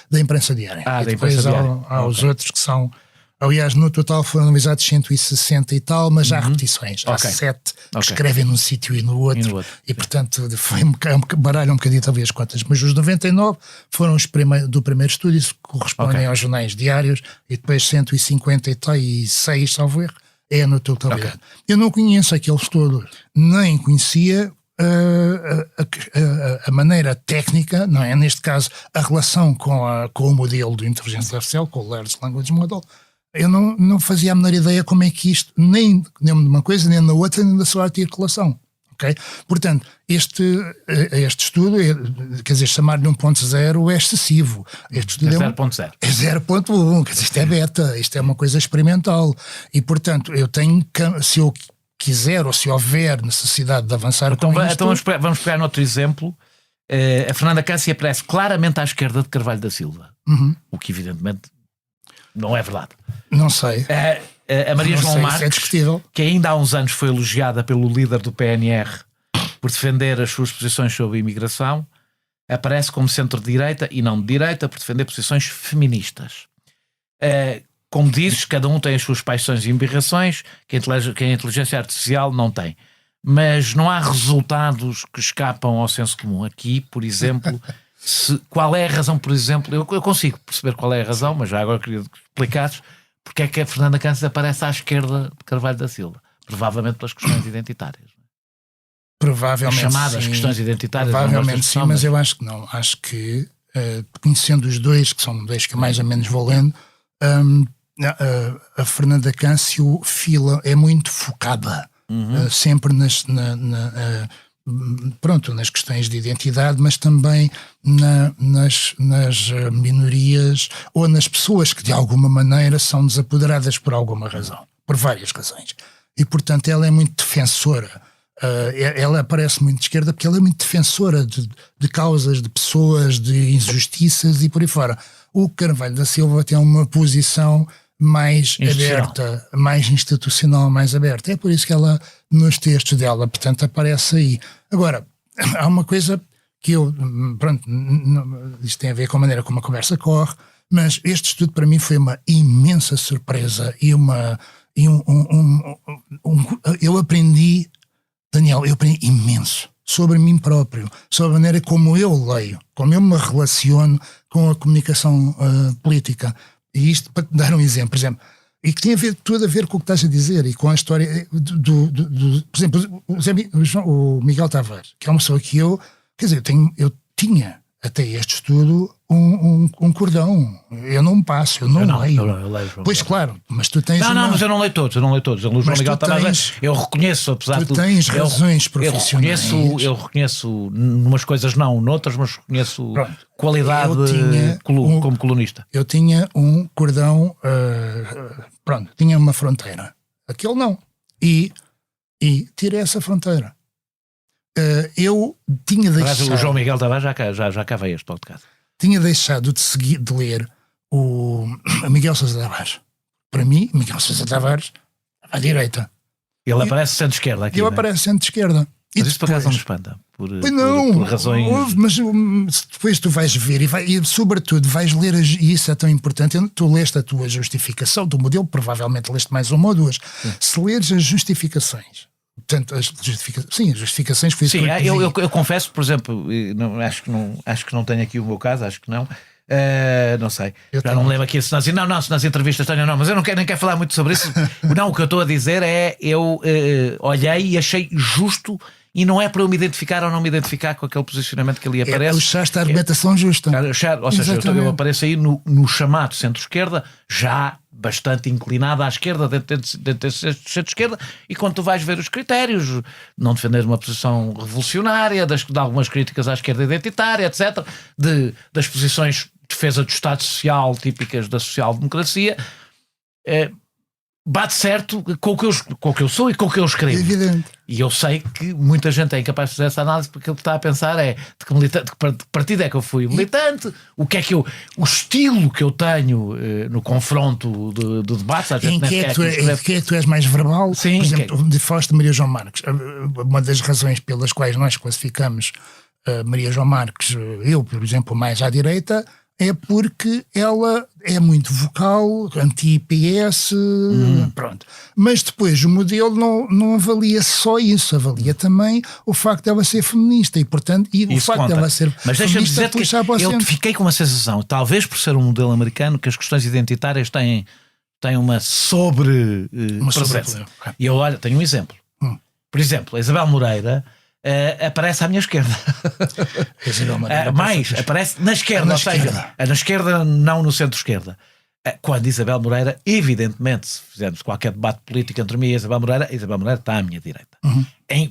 S3: da imprensa diária.
S4: Da
S3: depois
S4: imprensa diária.
S3: Há os outros que são... Aliás, no total foram analisados 160 e tal, mas há repetições. Há 7 que escrevem num sítio e no outro. E portanto, foi baralho um bocadinho talvez quantas. Mas os 99 foram os do primeiro estudo, isso correspondem aos jornais diários, e depois 156, salvo erro, é no totalidade. Eu não conheço aqueles todos, nem conhecia a maneira técnica, não é? Neste caso, a relação com o modelo de inteligência artificial, com o Large Language Model. Eu não fazia a menor ideia como é que isto, nem numa coisa, nem na outra, nem da sua articulação. Okay? Portanto, este estudo, quer dizer, chamar-lhe 1.0 é excessivo. Este estudo
S4: é 0.0.
S3: É 0.1, quer dizer, isto é beta, isto é uma coisa experimental. E, portanto, eu tenho, se eu quiser ou se houver necessidade de avançar
S4: então,
S3: com isto...
S4: Então vamos pegar noutro exemplo. A Fernanda Câncio aparece claramente à esquerda de Carvalho da Silva. O que, evidentemente... não é verdade.
S3: Não sei.
S4: A Maria João Marques,
S3: é discutível,
S4: que ainda há uns anos foi elogiada pelo líder do PNR por defender as suas posições sobre imigração, aparece como centro-direita e não de direita por defender posições feministas. Como dizes, cada um tem as suas paixões e embirrações que a inteligência artificial não tem. Mas não há resultados que escapam ao senso comum. Aqui, por exemplo... qual é a razão, por exemplo, eu consigo perceber qual é a razão, mas já agora queria que explicasses porque é que a Fernanda Câncio aparece à esquerda de Carvalho da Silva, provavelmente pelas questões identitárias.
S3: Provavelmente
S4: as chamadas
S3: sim,
S4: questões identitárias.
S3: provavelmente sim, mas eu acho que não, acho que conhecendo os dois, que são dois que mais ou menos vou lendo, a Fernanda Câncio é muito focada sempre nas questões de identidade, mas também nas minorias ou nas pessoas que de alguma maneira são desapoderadas por alguma razão, por várias razões. E, portanto, ela é muito defensora. Ela parece muito de esquerda porque ela é muito defensora de causas, de pessoas, de injustiças e por aí fora. O Carvalho da Silva tem uma posição mais aberta, mais institucional, mais aberta. É por isso que ela, nos textos dela, portanto, aparece aí. Agora, há uma coisa que isto tem a ver com a maneira como a conversa corre, mas este estudo para mim foi uma imensa surpresa e eu aprendi, Daniel, imenso sobre mim próprio, sobre a maneira como eu leio, como eu me relaciono com a comunicação política. E isto para te dar um exemplo, por exemplo, e que tem tudo a ver com o que estás a dizer e com a história por exemplo, o Miguel Tavares, que é uma pessoa que eu tinha até este estudo um cordão. Eu não passo, eu não leio.
S4: Eu leio
S3: pois claro, mas tu tens...
S4: Não, mas eu não leio todos. O João Miguel Tavares, eu reconheço, apesar de tudo...
S3: Tu tens razões profissionais.
S4: Eu reconheço, numas coisas não, noutras, mas reconheço qualidade como colunista.
S3: Eu tinha um cordão, tinha uma fronteira. Aquele não. E tirei essa fronteira. Eu tinha deixado...
S4: O João Miguel Tavares já cá veio este podcast.
S3: Tinha deixado de ler o Miguel Sousa Tavares. Para mim, Miguel Sousa Tavares à direita.
S4: Ele aparece centro-esquerda aqui.
S3: Ele aparece centro-esquerda.
S4: Mas isso por acaso não me espanta. Por razões...
S3: Mas depois tu vais ver e sobretudo vais ler, e isso é tão importante, tu leste a tua justificação do modelo, provavelmente leste mais uma ou duas. Sim. Se leres as justificações Portanto, as justificações foi isso
S4: sim,
S3: que
S4: eu confesso, por exemplo, acho que não tenho aqui o meu caso, acho que não. Não sei, já não me lembro aqui se nas entrevistas tenho, não, mas eu nem quero falar muito sobre isso. Não, o que eu estou a dizer é, eu olhei e achei justo, e não é para eu me identificar ou não me identificar com aquele posicionamento que ali aparece.
S3: Puxaste a argumentação justa.
S4: Ou seja, eu apareço aí no chamado centro-esquerda, já bastante inclinada à esquerda, dentro desse centro-esquerda, e quando tu vais ver os critérios, não defender uma posição revolucionária, de algumas críticas à esquerda identitária, etc., das posições de defesa do Estado Social típicas da social-democracia, bate certo com o que eu sou e com o que eu escrevo.
S3: Evidente.
S4: E eu sei que muita gente é incapaz de fazer essa análise, porque ele está a pensar de que partido é que eu fui militante, o que é que o estilo que eu tenho no confronto de debates.
S3: Em que é que tu és mais verbal?
S4: Sim,
S3: por exemplo, falaste de Maria João Marques. Uma das razões pelas quais nós classificamos Maria João Marques, eu, por exemplo, mais à direita, é porque ela é muito vocal, anti-IPS, pronto. Mas depois o modelo não avalia só isso, avalia também o facto de ela ser feminista e, portanto, o facto de ela ser
S4: mas
S3: feminista puxar para o centro.
S4: Eu fiquei com uma sensação, talvez por ser um modelo americano, que as questões identitárias têm uma presença. E eu, olha, tenho um exemplo. Por exemplo, a Isabel Moreira aparece à minha esquerda. Mais, aparece na esquerda, ou seja, na esquerda, não no centro-esquerda. Quando Isabel Moreira, evidentemente, se fizermos qualquer debate político entre mim e Isabel Moreira está à minha direita.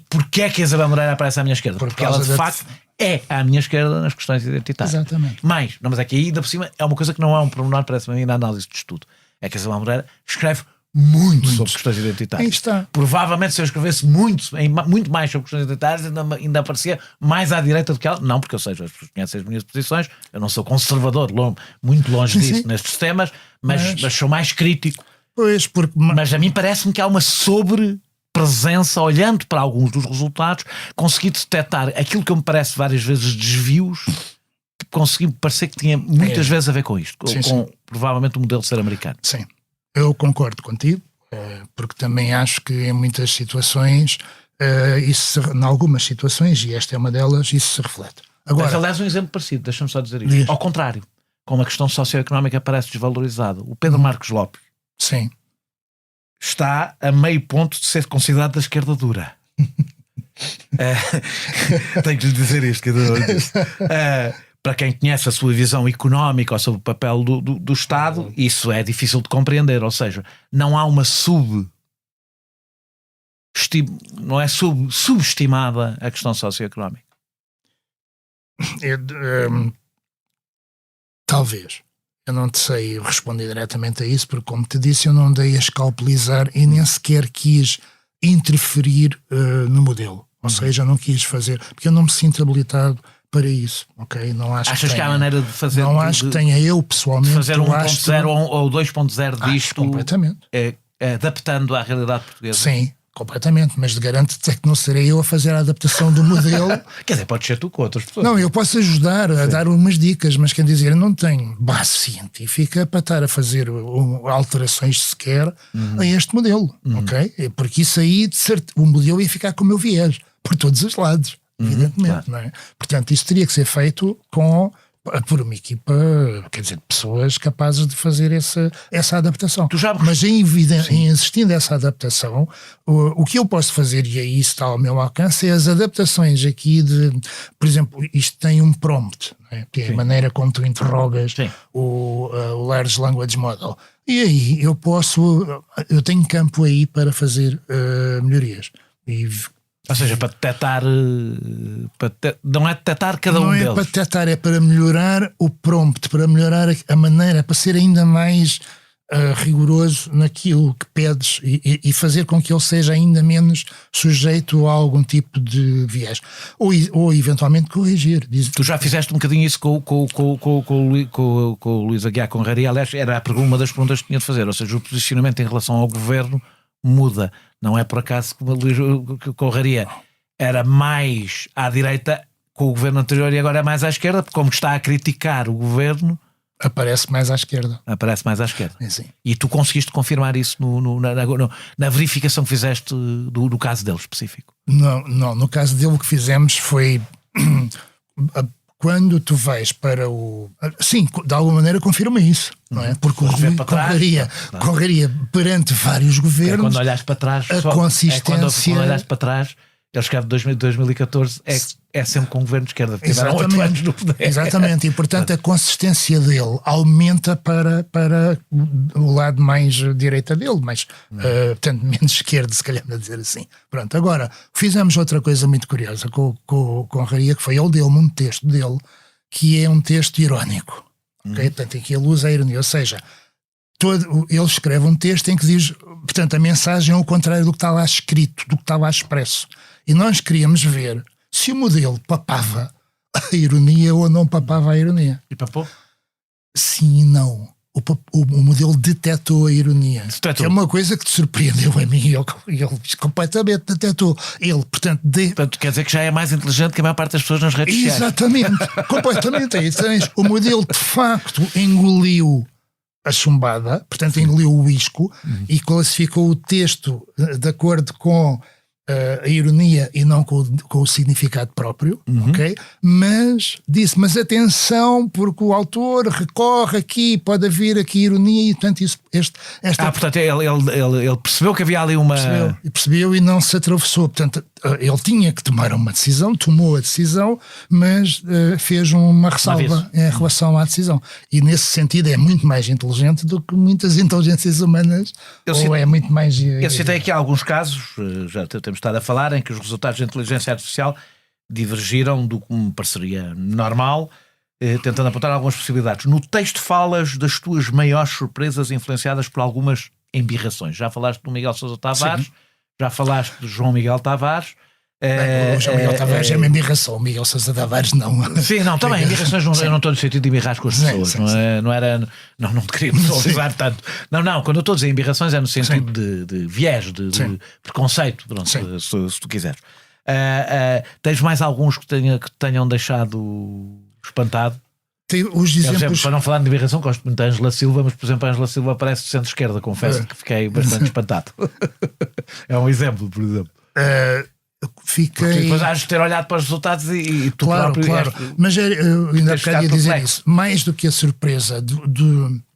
S4: Porquê é que a Isabel Moreira aparece à minha esquerda? Porque ela, de facto, é à minha esquerda nas questões identitárias.
S3: Exatamente.
S4: Mas é que aí, ainda por cima, é uma coisa que não é um pormenor, parece-me a mim, na análise de estudo. É que a Isabel Moreira escreve muito sobre questões identitárias.
S3: Aí está.
S4: Provavelmente, se eu escrevesse muito mais sobre questões identitárias, ainda aparecia mais à direita do que ela. Não, porque eu sei, as pessoas conhecem as minhas posições, eu não sou conservador, muito longe disso nestes temas, mas sou mais crítico.
S3: Pois,
S4: mas a mim parece-me que há uma sobrepresença, olhando para alguns dos resultados, consegui detectar aquilo que me parece várias vezes desvios, que consegui parecer que tinha muitas vezes a ver com isto, com provavelmente o modelo de ser americano.
S3: Sim. Eu concordo contigo, porque também acho que em muitas situações, em algumas situações, e esta é uma delas, isso se reflete. Agora,
S4: mas aliás, um exemplo parecido, deixa-me só dizer isto. Ao contrário, como a questão socioeconómica parece desvalorizada, o Pedro Marcos Lopes está a meio ponto de ser considerado da esquerda dura. Tenho que lhe dizer isto, que para quem conhece a sua visão económica ou sobre o papel do Estado, isso é difícil de compreender. Ou seja, não há uma subestimada a questão socioeconómica.
S3: Talvez. Eu não te sei responder diretamente a isso, porque, como te disse, eu não dei a escalpelizar e nem sequer quis interferir no modelo. Ou seja, não quis fazer, porque eu não me sinto habilitado para isso, ok? Não acho.
S4: Achas que há maneira de fazer?
S3: Não acho que tenha eu pessoalmente.
S4: Fazer 1.0 ou 2.0 disto,
S3: completamente.
S4: Adaptando à realidade portuguesa.
S3: Sim, completamente, mas garanto-te que não serei eu a fazer a adaptação do modelo.
S4: Quer dizer, podes ser tu com outras pessoas.
S3: Não, eu posso ajudar a dar umas dicas, mas quer dizer, eu não tenho base científica para estar a fazer alterações sequer a este modelo, ok? Porque isso aí, de certo, o modelo ia ficar com o meu viés, por todos os lados. Evidentemente,
S4: claro.
S3: Não é? Portanto, isso teria que ser feito por uma equipa, quer dizer, de pessoas capazes de fazer essa adaptação. Mas em existindo essa adaptação, o que eu posso fazer, e aí está ao meu alcance, é as adaptações aqui por exemplo, isto tem um prompt, não é? Que é a maneira como tu interrogas o Large Language Model. E aí eu tenho campo aí para fazer melhorias.
S4: Ou seja, para detectar, não é detectar cada um deles.
S3: Não é para detectar, é para melhorar o prompt, para melhorar a maneira, para ser ainda mais rigoroso naquilo que pedes e fazer com que ele seja ainda menos sujeito a algum tipo de viés. Ou eventualmente corrigir.
S4: Tu já fizeste um bocadinho isso com o Luís Aguiar Conraria. Aliás, era uma das perguntas que tinha de fazer. Ou seja, o posicionamento em relação ao governo muda. Não é por acaso que o Luís Conraria era mais à direita com o governo anterior e agora é mais à esquerda, porque como está a criticar o governo,
S3: Aparece mais à esquerda.
S4: Aparece mais à esquerda.
S3: Sim.
S4: E tu conseguiste confirmar isso na verificação que fizeste do caso dele específico?
S3: Não, no caso dele o que fizemos foi quando tu vais para o... Sim, de alguma maneira confirma isso, não é? Porque o Rui correria perante vários governos.
S4: Quando olhaste para trás,
S3: consistência...
S4: quando olhaste para trás, ele escreve 2014, é sempre com o governo de esquerda. Tiveram 8 anos no poder.
S3: Exatamente, e portanto a consistência dele aumenta para o lado mais direita dele, mas portanto menos esquerdo, se calhar a dizer assim. Pronto, agora fizemos outra coisa muito curiosa com o Conraria, que foi ele deu-me um texto dele, que é um texto irónico. Okay? Portanto, em que ele usa a ironia, ou seja, ele escreve um texto em que diz, portanto, a mensagem é o contrário do que está lá escrito, do que está lá expresso. E nós queríamos ver se o modelo papava a ironia ou não papava a ironia.
S4: E papou?
S3: Sim e não. O modelo detectou a ironia.
S4: Detectou.
S3: É uma coisa que te surpreendeu a mim. Ele completamente detectou. Ele,
S4: portanto, quer dizer que já é mais inteligente que a maior parte das pessoas nas redes sociais.
S3: Exatamente. Completamente. É isso. O modelo, de facto, engoliu a chumbada, portanto engoliu o isco e classificou o texto de acordo com a ironia e não com o significado próprio, ok? Mas disse, mas atenção, porque o autor recorre aqui, pode haver aqui ironia e portanto
S4: portanto ele percebeu que havia ali uma...
S3: Percebeu e não se atravessou, portanto ele tinha que tomar uma decisão, tomou a decisão, mas fez uma ressalva em relação à decisão. E nesse sentido é muito mais inteligente do que muitas inteligências humanas, é muito mais...
S4: Eu citei aqui alguns casos, já temos estado a falar, em que os resultados da inteligência artificial divergiram do que me pareceria normal, tentando apontar algumas possibilidades. No texto falas das tuas maiores surpresas influenciadas por algumas embirrações. Já falaste do Miguel Sousa Tavares, sim. Já falaste do João Miguel Tavares.
S3: O João Miguel Tavares é uma embirração, o Miguel Sousa Tavares não.
S4: Sim, não, também embirrações eu não estou no sentido de embirrar com as pessoas, não te queria visualizar tanto. Não, quando eu estou a dizer embirrações é no sentido de viés, de preconceito, pronto, se tu quiseres. Tens mais alguns que tenham deixado espantado?
S3: Tem os exemplos...
S4: Para não falar de embirração, gosto muito da Ângela Silva, mas por exemplo a Ângela Silva parece de centro-esquerda, confesso que fiquei bastante espantado. É um exemplo, por exemplo. Porque depois has de ter olhado para os resultados e tu próprio...
S3: Claro, mas eu ainda queria dizer isso. Mais do que a surpresa,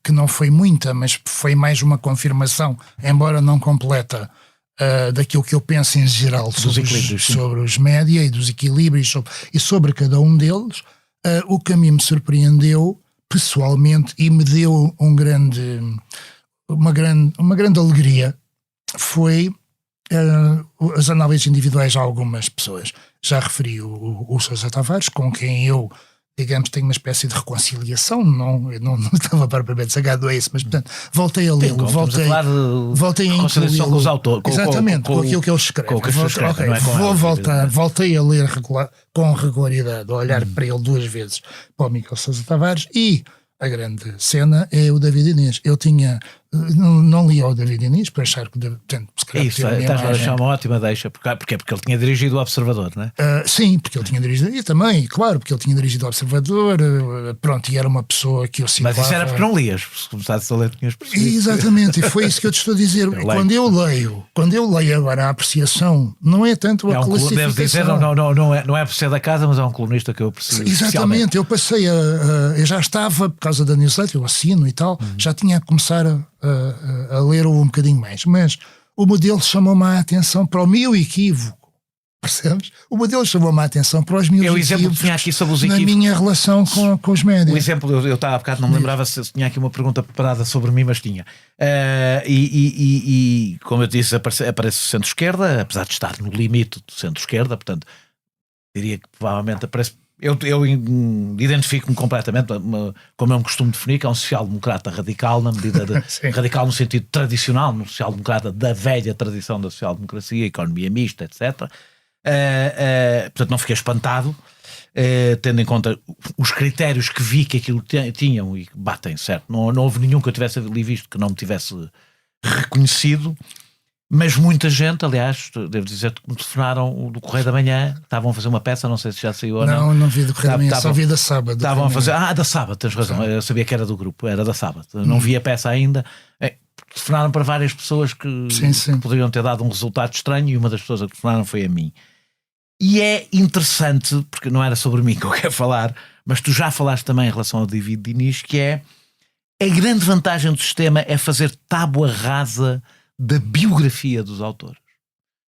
S3: que não foi muita, mas foi mais uma confirmação, embora não completa, daquilo que eu penso em geral sobre os média e dos equilíbrios e sobre cada um deles. O que a mim me surpreendeu pessoalmente e me deu uma grande alegria foi as análises individuais a algumas pessoas. Já referi o Sousa Tavares, com quem eu, digamos, tenho uma espécie de reconciliação, eu não estava propriamente sagado a isso, mas portanto voltei a lê-lo, voltei a
S4: reconciliação com os autores,
S3: exatamente, com aquilo que ele escreve. Voltei a ler com regularidade, a olhar para ele 2 vezes, para o Miguel Sousa Tavares, e a grande cena é o David Inês. Eu não li ao David Inês para achar que
S4: isso, estás a deixar uma ótima deixa, porque ele tinha dirigido o Observador, não é?
S3: Sim, porque ele tinha dirigido, e também, claro, porque ele tinha dirigido o Observador, pronto, e era uma pessoa que eu situava...
S4: Mas isso era porque não lias, se começasse a ler tinhas percebido.
S3: Exatamente, e foi isso que eu te estou a dizer. Quando eu leio agora a apreciação, não é tanto a classificação. Devo dizer,
S4: não é por ser da casa, mas é um colunista que eu aprecio.
S3: Exatamente, eu passei eu já estava, por causa da newsletter, eu assino e tal, já tinha a começar a ler um bocadinho mais, mas o modelo chamou-me a atenção para o meu equívoco, percebes? O modelo chamou-me a atenção para os meus equívocos
S4: tinha aqui sobre os equívocos,
S3: na minha relação com os médias.
S4: O exemplo, eu estava há bocado, não me lembrava se tinha aqui uma pergunta preparada sobre mim, mas tinha. E como eu disse, aparece o centro-esquerda, apesar de estar no limite do centro-esquerda, portanto, diria que provavelmente aparece... Eu identifico-me completamente, como eu me costumo definir, que é um social-democrata radical, na medida de radical no sentido tradicional, um social-democrata da velha tradição da social-democracia, economia mista, etc. Portanto, não fiquei espantado, tendo em conta os critérios que vi que aquilo tinham e batem, certo? Não houve nenhum que eu tivesse ali visto que não me tivesse reconhecido. Mas muita gente, aliás, devo dizer que me telefonaram do Correio da Manhã, estavam a fazer uma peça, não sei se já saiu ou não.
S3: Não vi do Correio da Manhã, só vi da Sábado.
S4: Estavam a fazer, da Sábado, tens razão, eu sabia que era do grupo, era da Sábado, não vi a peça ainda. Telefonaram para várias pessoas que poderiam ter dado um resultado estranho e uma das pessoas a que telefonaram foi a mim. E é interessante, porque não era sobre mim que eu quero falar, mas tu já falaste também em relação ao David Diniz, que é a grande vantagem do sistema é fazer tábua rasa da biografia dos autores.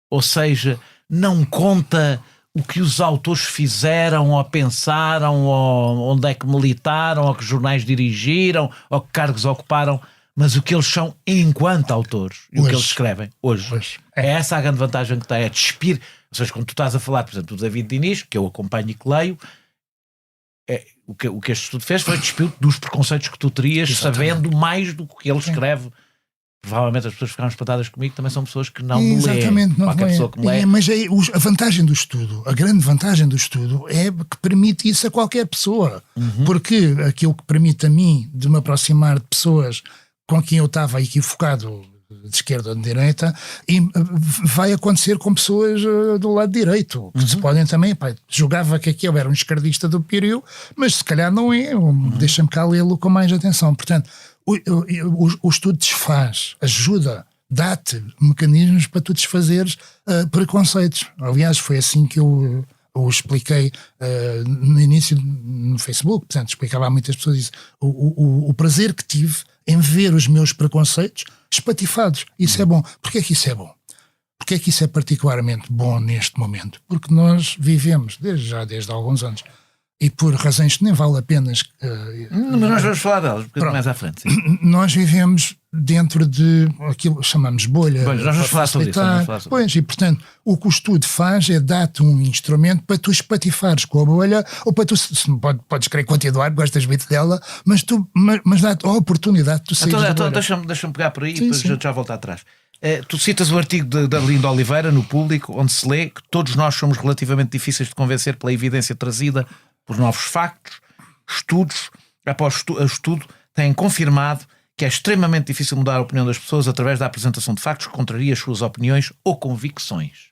S4: Ou seja, não conta o que os autores fizeram ou pensaram, ou onde é que militaram, ou que jornais dirigiram, ou que cargos ocuparam, mas o que eles são enquanto autores e o que eles escrevem hoje. É essa a grande vantagem que tem, é despir. Ou seja, quando tu estás a falar, por exemplo, do David Diniz, que eu acompanho e que leio, o que este estudo fez foi despir dos preconceitos que tu terias, sabendo mais do que ele escreve. Provavelmente as pessoas que ficaram espantadas comigo também são pessoas que não me leem. Qualquer pessoa que me lê.
S3: Mas a vantagem do estudo, a grande vantagem do estudo é que permite isso a qualquer pessoa. Porque aquilo que permite a mim de me aproximar de pessoas com quem eu estava equivocado de esquerda ou de direita, e vai acontecer com pessoas do lado direito, que se podem também, julgava que aquele era um esquerdista do Piriu, mas se calhar não é, deixa-me cá lê-lo com mais atenção. Portanto, o estudo desfaz, ajuda, dá-te mecanismos para tu desfazeres preconceitos. Aliás, foi assim que eu expliquei no início no Facebook. Portanto, explicava a muitas pessoas isso. O prazer que tive em ver os meus preconceitos espatifados. Isso é bom. Porquê é que isso é bom? Porquê é que isso é particularmente bom neste momento? Porque nós vivemos, desde há alguns anos, e por razões que nem vale a pena...
S4: mas nós vamos falar delas um bocadinho mais à frente. Sim.
S3: Nós vivemos dentro de aquilo que chamamos bolha.
S4: Nós vamos falar sobre isso.
S3: Pois, e portanto, o que o estudo faz é dar-te um instrumento para tu espatifares com a bolha, ou para tu, podes querer continuar, gostas muito dela, mas dá-te a oportunidade de tu sair da bolha.
S4: Deixa-me pegar por aí e depois já volto atrás. Tu citas o artigo da Arlindo Oliveira no Público, onde se lê que todos nós somos relativamente difíceis de convencer pela evidência trazida por novos factos. Estudos após estudo têm confirmado que é extremamente difícil mudar a opinião das pessoas através da apresentação de factos que contraria as suas opiniões ou convicções.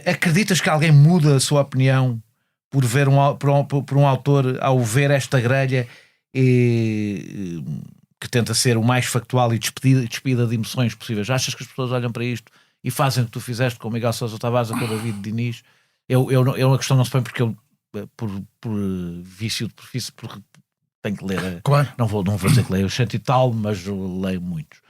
S4: Acreditas que alguém muda a sua opinião por ver por um autor ao ver esta grelha que tenta ser o mais factual e despida de emoções possíveis? Achas que as pessoas olham para isto e fazem o que tu fizeste com o Miguel Sousa Tavares ou com o David Diniz? A questão não se põe porque eu por vício de profissão, porque tenho que ler.
S3: Claro.
S4: Não vou dizer que leio 100 e tal, mas leio muitos.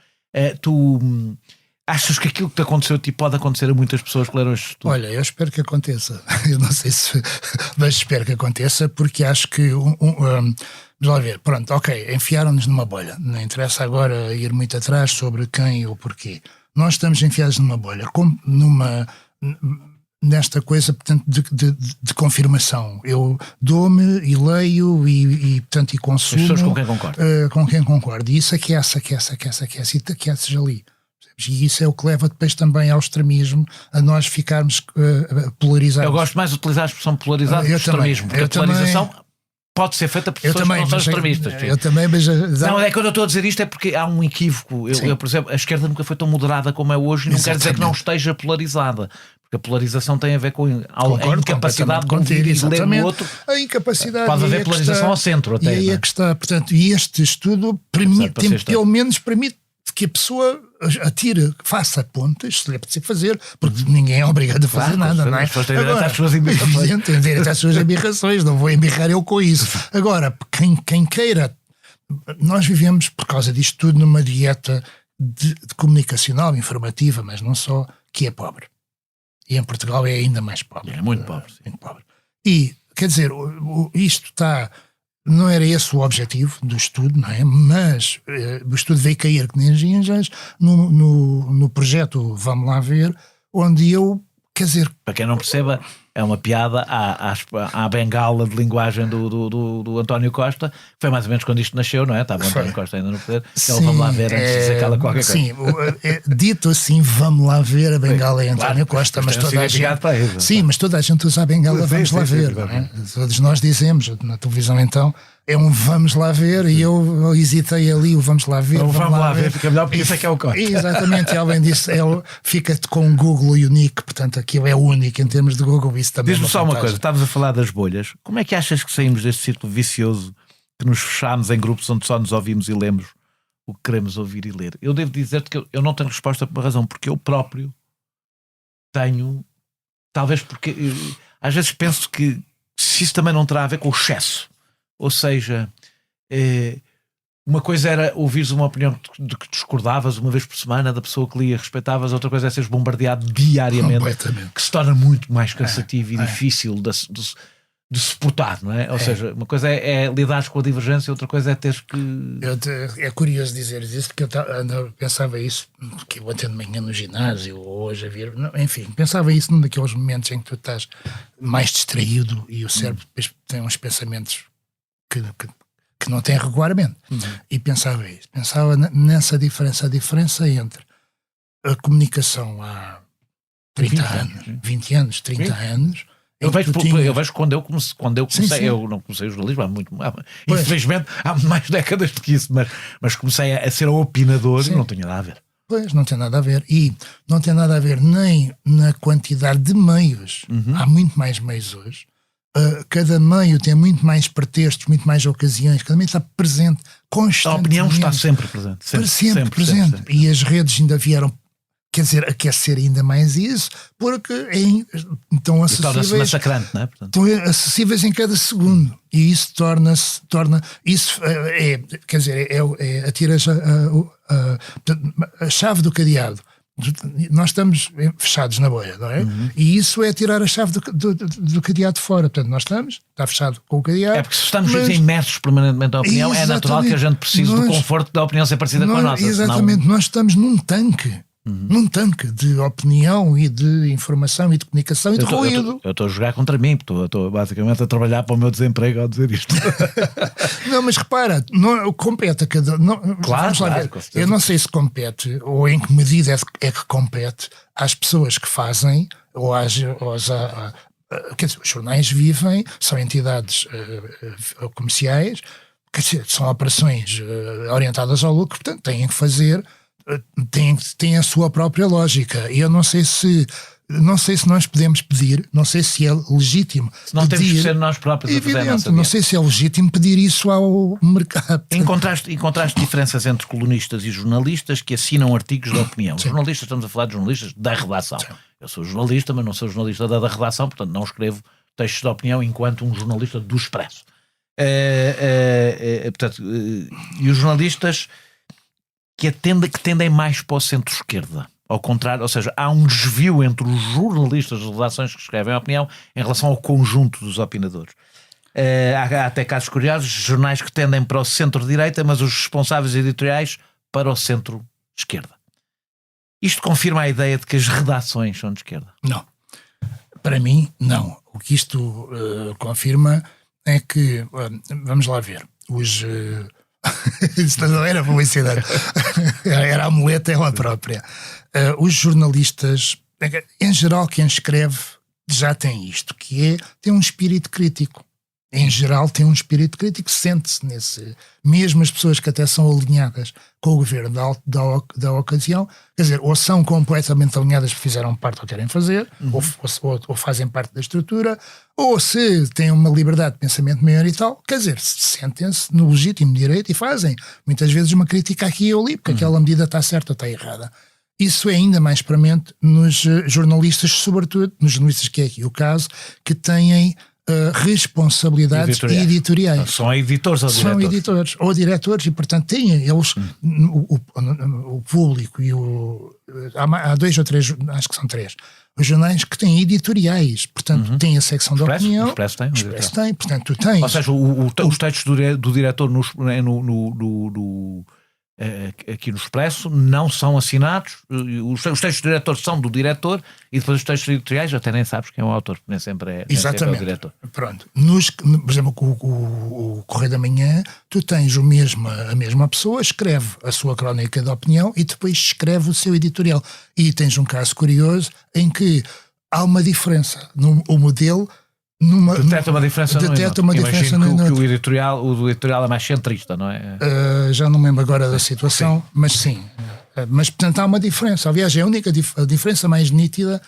S4: Tu achas que aquilo que te aconteceu a ti pode acontecer a muitas pessoas que leram este estudo?
S3: Olha, eu espero que aconteça. Eu não sei se... mas espero que aconteça, porque acho que... vamos lá ver. Pronto, ok, enfiaram-nos numa bolha. Não interessa agora ir muito atrás sobre quem ou porquê. Nós estamos enfiados numa bolha, como nesta coisa, portanto, de confirmação. Eu dou-me e leio e portanto, e consumo.
S4: As pessoas com quem concordo.
S3: Com quem concordo. E isso aquece e te aqueces ali. E isso é o que leva depois também ao extremismo, a nós ficarmos polarizados.
S4: Eu gosto mais de utilizar a expressão polarizado do extremismo, porque a polarização pode ser feita por pessoas que não são extremistas.
S3: Eu também, mas...
S4: Não, é quando eu estou a dizer isto é porque há um equívoco. Eu, por exemplo, a esquerda nunca foi tão moderada como é hoje e não quer dizer que não esteja polarizada. Porque a polarização tem a ver com a incapacidade de ouvir e ler o outro.
S3: A incapacidade.
S4: Pode haver polarização ao centro até.
S3: E aí é que está. Portanto, e este estudo pelo menos permite que a pessoa atire, faça pontas, se lhe apetecer fazer, porque ninguém é obrigado a fazer nada, não é?
S4: Agora,
S3: tem direito às suas embirrações, não vou embirrar eu com isso. Agora, quem queira, nós vivemos, por causa disto tudo, numa dieta de comunicacional, informativa, mas não só, que é pobre. E em Portugal é ainda mais pobre.
S4: É muito pobre.
S3: Muito pobre. E, quer dizer, isto está... Não era esse o objetivo do estudo, não é? Mas o estudo veio cair que nem ginjas no projeto Vamos Lá Ver, onde eu, quer dizer...
S4: Para quem não perceba, é uma piada à bengala de linguagem do António Costa, foi mais ou menos quando isto nasceu, não é? Estava o António Costa ainda no poder. Então vamos lá ver antes de dizer aquela qualquer coisa.
S3: Sim, dito assim, vamos lá ver a bengala em António Costa, mas toda a gente... Sim, mas toda a gente usa a bengala, vamos lá ver. Não é? Todos nós dizemos, na televisão então, é um vamos lá ver, e eu hesitei ali, o vamos lá ver.
S4: Vamos lá ver, fica melhor porque isso é que é o Costa.
S3: Exatamente, e além disso, fica-te com um Google unique, portanto aquilo é único em termos de Google, isso também.
S4: Diz-me só uma coisa, estavas a falar das bolhas, como é que achas que saímos deste círculo vicioso que nos fechámos em grupos onde só nos ouvimos e lemos o que queremos ouvir e ler? Eu devo dizer-te que eu não tenho resposta por uma razão, porque eu próprio tenho, talvez porque às vezes penso que se isso também não terá a ver com o excesso. Ou seja, uma coisa era ouvires uma opinião de que discordavas uma vez por semana da pessoa que lia, respeitavas, outra coisa é seres bombardeado diariamente, que se torna muito mais cansativo e difícil de suportar, não é? Ou seja, uma coisa é lidar com a divergência, outra coisa é teres que...
S3: É curioso dizer isso, porque eu pensava isso, que eu ontem de manhã no ginásio, ou hoje a vir, enfim, pensava isso num daqueles momentos em que tu estás mais distraído e o cérebro depois tem uns pensamentos que não tem regularmente. E pensava isso. Pensava nessa diferença, a diferença entre a comunicação há 30 anos, 20 anos, 30 anos.
S4: Eu vejo quando eu comecei, sim. Eu não comecei o jornalismo infelizmente há mais décadas do que isso, mas comecei a ser opinador, sim. Não tinha nada a ver.
S3: Pois, não tem nada a ver. E não tem nada a ver nem na quantidade de meios. Há muito mais meios hoje. Cada meio tem muito mais pretextos, muito mais ocasiões, cada meio está presente constantemente.
S4: A opinião está sempre presente.
S3: Sempre presente. E as redes ainda vieram, quer dizer, aquecer ainda mais isso, porque estão acessíveis.
S4: Torna-se massacrante, não é? Portanto.
S3: Estão acessíveis em cada segundo. E isso isso quer dizer, atira a chave do cadeado. Nós estamos fechados na bolha, não é? E isso é tirar a chave do cadeado fora. Portanto, está fechado com o cadeado.
S4: É porque se estamos imersos permanentemente na opinião, é natural que a gente precise do conforto da opinião ser parecida com a nossa.
S3: Exatamente, senão... nós estamos num tanque de opinião e de informação e de comunicação e de ruído.
S4: Eu estou a jogar contra mim, estou basicamente a trabalhar para o meu desemprego ao dizer isto.
S3: Não, mas repara, compete a cada...
S4: Claro,
S3: eu não sei se compete, ou em que medida é que compete às pessoas que fazem, quer dizer, os jornais vivem, são entidades comerciais, quer dizer, são operações orientadas ao lucro, portanto têm que fazer... Tem a sua própria lógica. E eu não sei se nós podemos pedir, não sei se é legítimo.
S4: Não temos que ser nós próprios a fazer a nossa vida.
S3: Não sei se é legítimo pedir isso ao mercado.
S4: Encontraste diferenças entre colunistas e jornalistas que assinam artigos de opinião.
S3: Sim.
S4: Jornalistas, estamos a falar de jornalistas da redação. Sim. Eu sou jornalista, mas não sou jornalista da redação, portanto não escrevo textos de opinião enquanto um jornalista do Expresso. Portanto, e os jornalistas que tendem mais para o centro-esquerda. Ao contrário, ou seja, há um desvio entre os jornalistas das redações que escrevem a opinião em relação ao conjunto dos opinadores. Há até casos curiosos, jornais que tendem para o centro-direita, mas os responsáveis editoriais para o centro-esquerda. Isto confirma a ideia de que as redações são de esquerda?
S3: Não. Para mim, não. O que isto confirma é que, vamos lá ver, isso não era publicidade, era a muleta ela própria. Os jornalistas, em geral, quem escreve já tem isto, que tem um espírito crítico. Em geral, tem um espírito crítico, sente-se nesse. Mesmo as pessoas que até são alinhadas com o governo da ocasião, quer dizer, ou são completamente alinhadas porque fizeram parte ou querem fazer, ou fazem parte da estrutura, ou se têm uma liberdade de pensamento maior e tal, quer dizer, sentem-se no legítimo direito e fazem muitas vezes uma crítica aqui ou ali, porque aquela medida está certa ou está errada. Isso é ainda mais premente nos jornalistas, sobretudo nos jornalistas, que é aqui o caso, que têm responsabilidades editoriais.
S4: São editores ou diretores?
S3: São editores ou diretores e, portanto, têm eles o público e há 2 ou 3, acho que são 3, os jornais que têm editoriais, portanto, têm a secção da opinião.
S4: O Expresso
S3: tem, portanto, tu tens.
S4: Ou seja, os textos do diretor aqui no Expresso, não são assinados. Os textos do diretor são do diretor e depois os textos editoriais até nem sabes quem é o autor, nem sempre é,
S3: exatamente.
S4: O diretor.
S3: Pronto. Por exemplo, o Correio da Manhã, tu tens a mesma pessoa, escreve a sua crónica de opinião e depois escreve o seu editorial. E tens um caso curioso em que há uma diferença o modelo.
S4: Detecta uma diferença
S3: no
S4: que o editorial é mais centrista, não é?
S3: Já não me lembro agora da situação, mas sim. Mas, portanto, há uma diferença. Aliás, a diferença mais nítida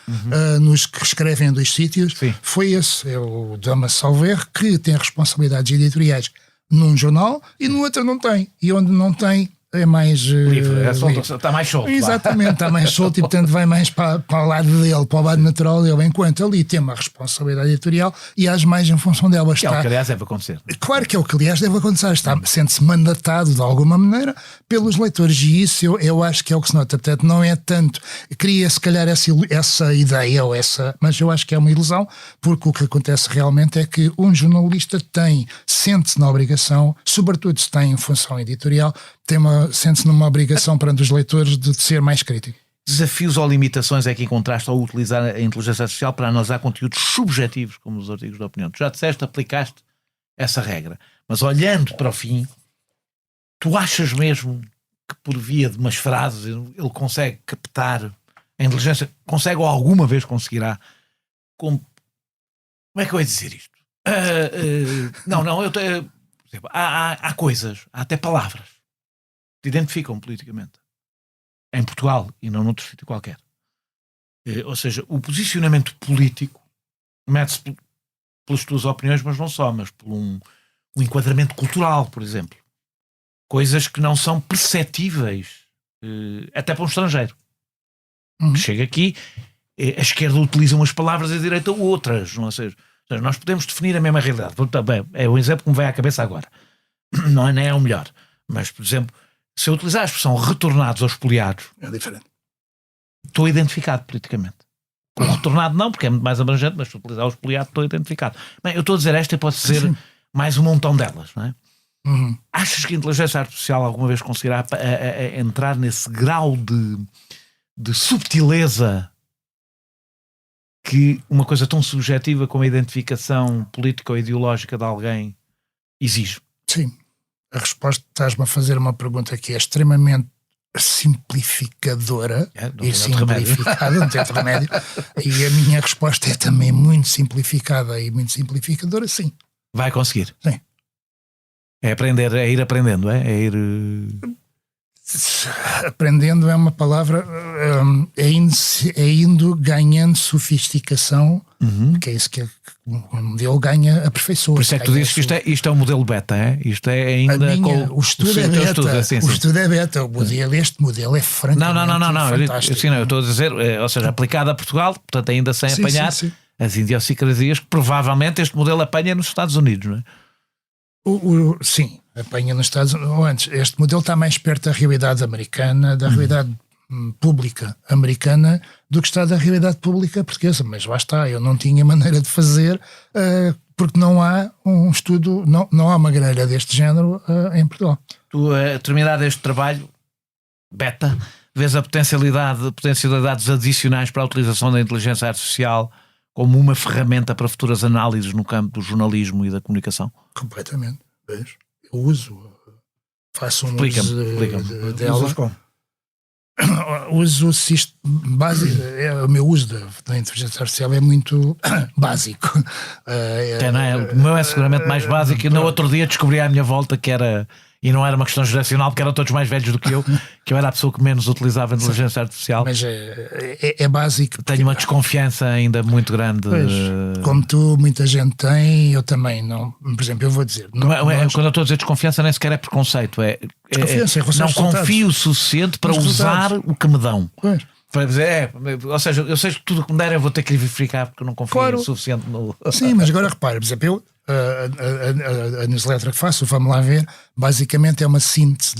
S3: nos que escrevem em dois sítios foi esse. É o Damas Salver, que tem responsabilidades editoriais num jornal e no outro não tem. E onde não tem, é mais livre,
S4: está mais solto.
S3: Exatamente, está mais solto e portanto vai mais para o lado dele, para o lado natural dele, enquanto ali tem uma responsabilidade editorial e age mais em função dela.
S4: Que é o que aliás deve acontecer.
S3: Claro que é o que aliás deve acontecer, sente-se mandatado de alguma maneira pelos leitores e isso eu acho que é o que se nota. Portanto, não é tanto, queria se calhar essa ideia ou mas eu acho que é uma ilusão, porque o que acontece realmente é que um jornalista sente-se na obrigação, sobretudo se tem em função editorial, sente-se numa obrigação perante os leitores de ser mais crítico.
S4: Desafios ou limitações é que encontraste ao utilizar a inteligência artificial para analisar conteúdos subjetivos, como os artigos de opinião? Tu já disseste, aplicaste essa regra, mas olhando para o fim, tu achas mesmo que por via de umas frases ele consegue captar a inteligência? Consegue ou alguma vez conseguirá? Como é que eu ia dizer isto? Há coisas, há até palavras que te identificam politicamente em Portugal e não noutro sítio qualquer. Ou seja, o posicionamento político mede-se pelas tuas opiniões, mas não só, mas por um enquadramento cultural, por exemplo. Coisas que não são perceptíveis até para um estrangeiro. Chega aqui, a esquerda utiliza umas palavras e a direita outras. Não seja, nós podemos definir a mesma realidade. É o exemplo que me vai à cabeça agora. Não é o melhor. Mas, por exemplo, se eu utilizar a expressão retornados ou espoliados,
S3: é diferente.
S4: Estou identificado politicamente. Com o retornado não, porque é muito mais abrangente, mas se utilizar o espoliado estou identificado. Bem, eu estou a dizer esta e posso dizer mais um montão delas, não é? Achas que a inteligência artificial alguma vez conseguirá entrar nesse grau de subtileza que uma coisa tão subjetiva como a identificação política ou ideológica de alguém exige?
S3: Sim. A resposta, estás-me a fazer uma pergunta que é extremamente simplificadora e simplificada, não tem outro remédio, e a minha resposta é também muito simplificada e muito simplificadora, sim.
S4: Vai conseguir?
S3: Sim.
S4: É aprender, é ir aprendendo, é ir...
S3: Aprendendo é uma palavra, é indo ganhando sofisticação, que é isso que o modelo ganha a perfeição.
S4: Por isso é que tu dizes que isto é um modelo beta, é? Isto é ainda...
S3: O estudo é beta, o estudo é beta, este modelo é francamente fantástico.
S4: Eu estou a dizer, ou seja, aplicado a Portugal, portanto ainda sem apanhar as idiosincrasias que provavelmente este modelo apanha nos Estados Unidos, não é?
S3: Sim, apanha nos Estados Unidos. Antes, este modelo está mais perto da realidade americana, da realidade pública americana, do que está da realidade pública portuguesa. Mas lá está, eu não tinha maneira de fazer, porque não há um estudo, não há uma grelha deste género em Portugal.
S4: Tu, terminado este trabalho, beta, vês a potencialidades adicionais para a utilização da inteligência artificial como uma ferramenta para futuras análises no campo do jornalismo e da comunicação? Completamente.
S3: Vejo. Eu uso. Faço um uso dela. Uso básico. O meu uso da inteligência artificial é muito básico.
S4: O meu é seguramente mais básico. E no outro dia descobri à minha volta que era... E não era uma questão geracional, porque eram todos mais velhos do que eu era a pessoa que menos utilizava a inteligência artificial.
S3: Mas é básico.
S4: Tenho uma desconfiança ainda muito grande.
S3: Pois, como tu, muita gente tem, eu também não. Por exemplo, eu vou dizer.
S4: Quando eu estou a dizer desconfiança, nem sequer é preconceito. Não confio o suficiente para usar o que me dão. Pois. Para dizer, ou seja, eu sei que tudo que me der eu vou ter que verificar porque eu não confio o suficiente no.
S3: Sim, mas agora repara, por exemplo, a newsletter que faço, vamos lá ver, basicamente é uma síntese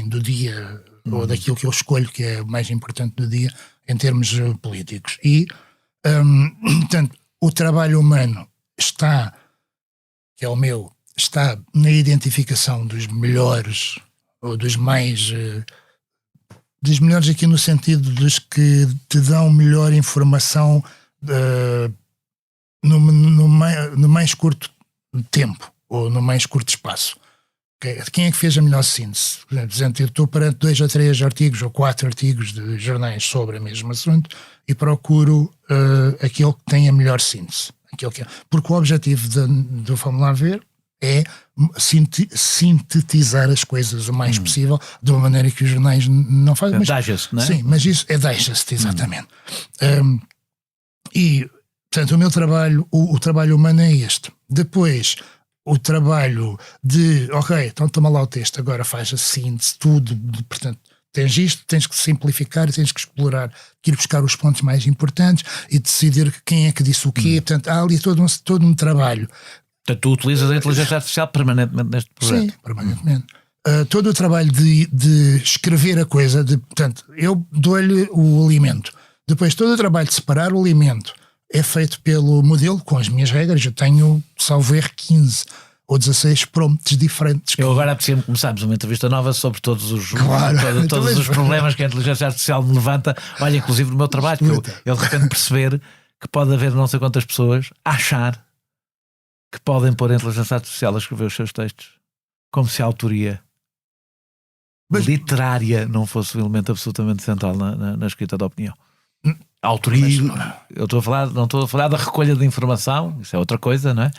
S3: do dia ou daquilo que eu escolho que é o mais importante do dia em termos políticos. E, portanto, o trabalho humano que é o meu, está na identificação dos melhores ou dos mais... dos melhores aqui no sentido dos que te dão melhor informação no mais curto tempo, ou no mais curto espaço. Quem é que fez a melhor síntese? Por exemplo, eu estou perante 2 ou 3 artigos ou 4 artigos de jornais sobre o mesmo assunto e procuro aquele que tem a melhor síntese. Porque o objetivo do Vamos Lá Ver é sintetizar as coisas o mais possível, de uma maneira que os jornais não fazem.
S4: Digest, não é?
S3: Sim, mas isso é digest, exatamente. E, portanto, o meu trabalho, o trabalho humano é este. Depois, o trabalho de, então toma lá o texto, agora faz a síntese, tudo, portanto, tens isto, tens que simplificar, tens que explorar, ir buscar os pontos mais importantes e decidir quem é que disse o quê. Portanto, há ali todo um trabalho.
S4: Portanto, tu utilizas a inteligência artificial permanentemente neste projeto.
S3: Sim, permanentemente. Todo o trabalho de escrever a coisa, portanto, eu dou-lhe o alimento. Depois, todo o trabalho de separar o alimento é feito pelo modelo, com as minhas regras. Eu tenho, salvo erro, 15 ou 16 prompts diferentes.
S4: Eu agora aprecio-me começarmos uma entrevista nova sobre todos os problemas que a inteligência artificial me levanta. Olha, inclusive no meu trabalho, que eu de repente perceber que pode haver não sei quantas pessoas a achar que podem pôr a inteligência artificial a escrever os seus textos como se a autoria literária não fosse um elemento absolutamente central na escrita da opinião. A autoria, eu não estou a falar da recolha de informação, isso é outra coisa, não é?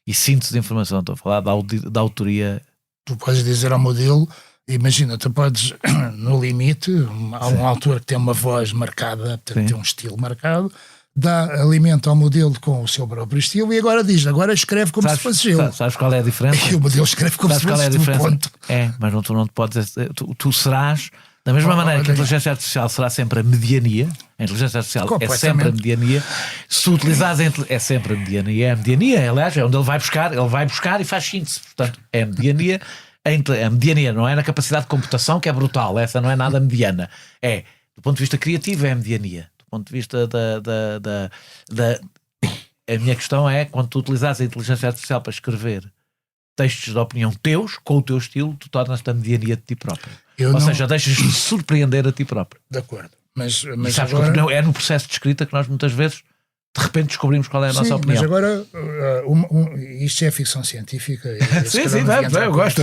S4: E síntese de informação, estou a falar da autoria.
S3: Tu podes dizer ao modelo, imagina, tu podes, no limite, há um autor que tem uma voz marcada, portanto, tem um estilo marcado, dá alimento ao modelo com o seu próprio estilo e agora escreve como se fosse eu.
S4: Sabes qual é a diferença?
S3: E o modelo escreve como se fosse um ponto.
S4: Mas tu não te podes... Tu serás... Da mesma maneira que a inteligência artificial será sempre a mediania, a inteligência artificial é sempre a mediania, se tu utilizares é sempre a mediania, aliás, é onde ele vai buscar e faz síntese, portanto, é a mediania. A mediania não é na capacidade de computação, que é brutal, essa não é nada mediana, é, do ponto de vista criativo, é a mediania, do ponto de vista a minha questão é, quando tu utilizares a inteligência artificial para escrever textos de opinião teus, com o teu estilo, tu tornas-te a mediania de ti próprio. Ou seja, deixas-te surpreender a ti próprio.
S3: De acordo. Mas
S4: agora... É no processo de escrita que nós muitas vezes de repente descobrimos qual é a nossa opinião.
S3: Mas agora isto é ficção científica.
S4: Sim, eu gosto.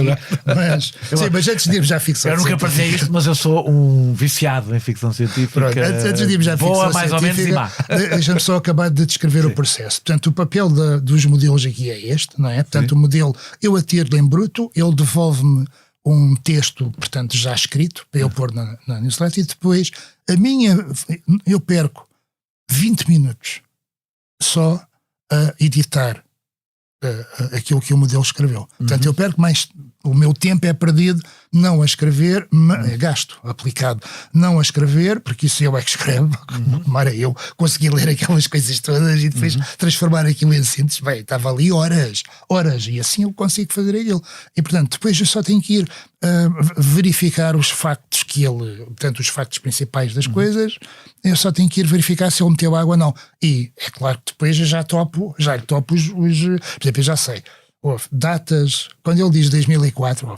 S3: Mas antes de irmos à ficção científica.
S4: Eu nunca parecia isto, mas eu sou um viciado em ficção científica.
S3: Pronto, antes de irmos à ficção científica, mais ou menos e má. Deixa-me só acabar de descrever o processo. Portanto, o papel dos modelos aqui é este, não é? Portanto, o modelo, eu atiro-lhe em bruto, ele devolve-me um texto, portanto, já escrito, para eu pôr na newsletter, e depois eu perco 20 minutos só a editar aquilo que o modelo escreveu. Portanto, eu perco mais... O meu tempo é perdido não a escrever, gasto aplicado não a escrever, porque isso eu é que escrevo, como eu consegui ler aquelas coisas todas e depois transformar aquilo em síntese. Bem, estava ali horas, e assim eu consigo fazer aquilo. E portanto, depois eu só tenho que ir verificar os factos portanto, os factos principais das coisas, eu só tenho que ir verificar se ele meteu água ou não. E é claro que depois eu já lhe topo os por exemplo, eu já sei. Datas, quando ele diz 2004,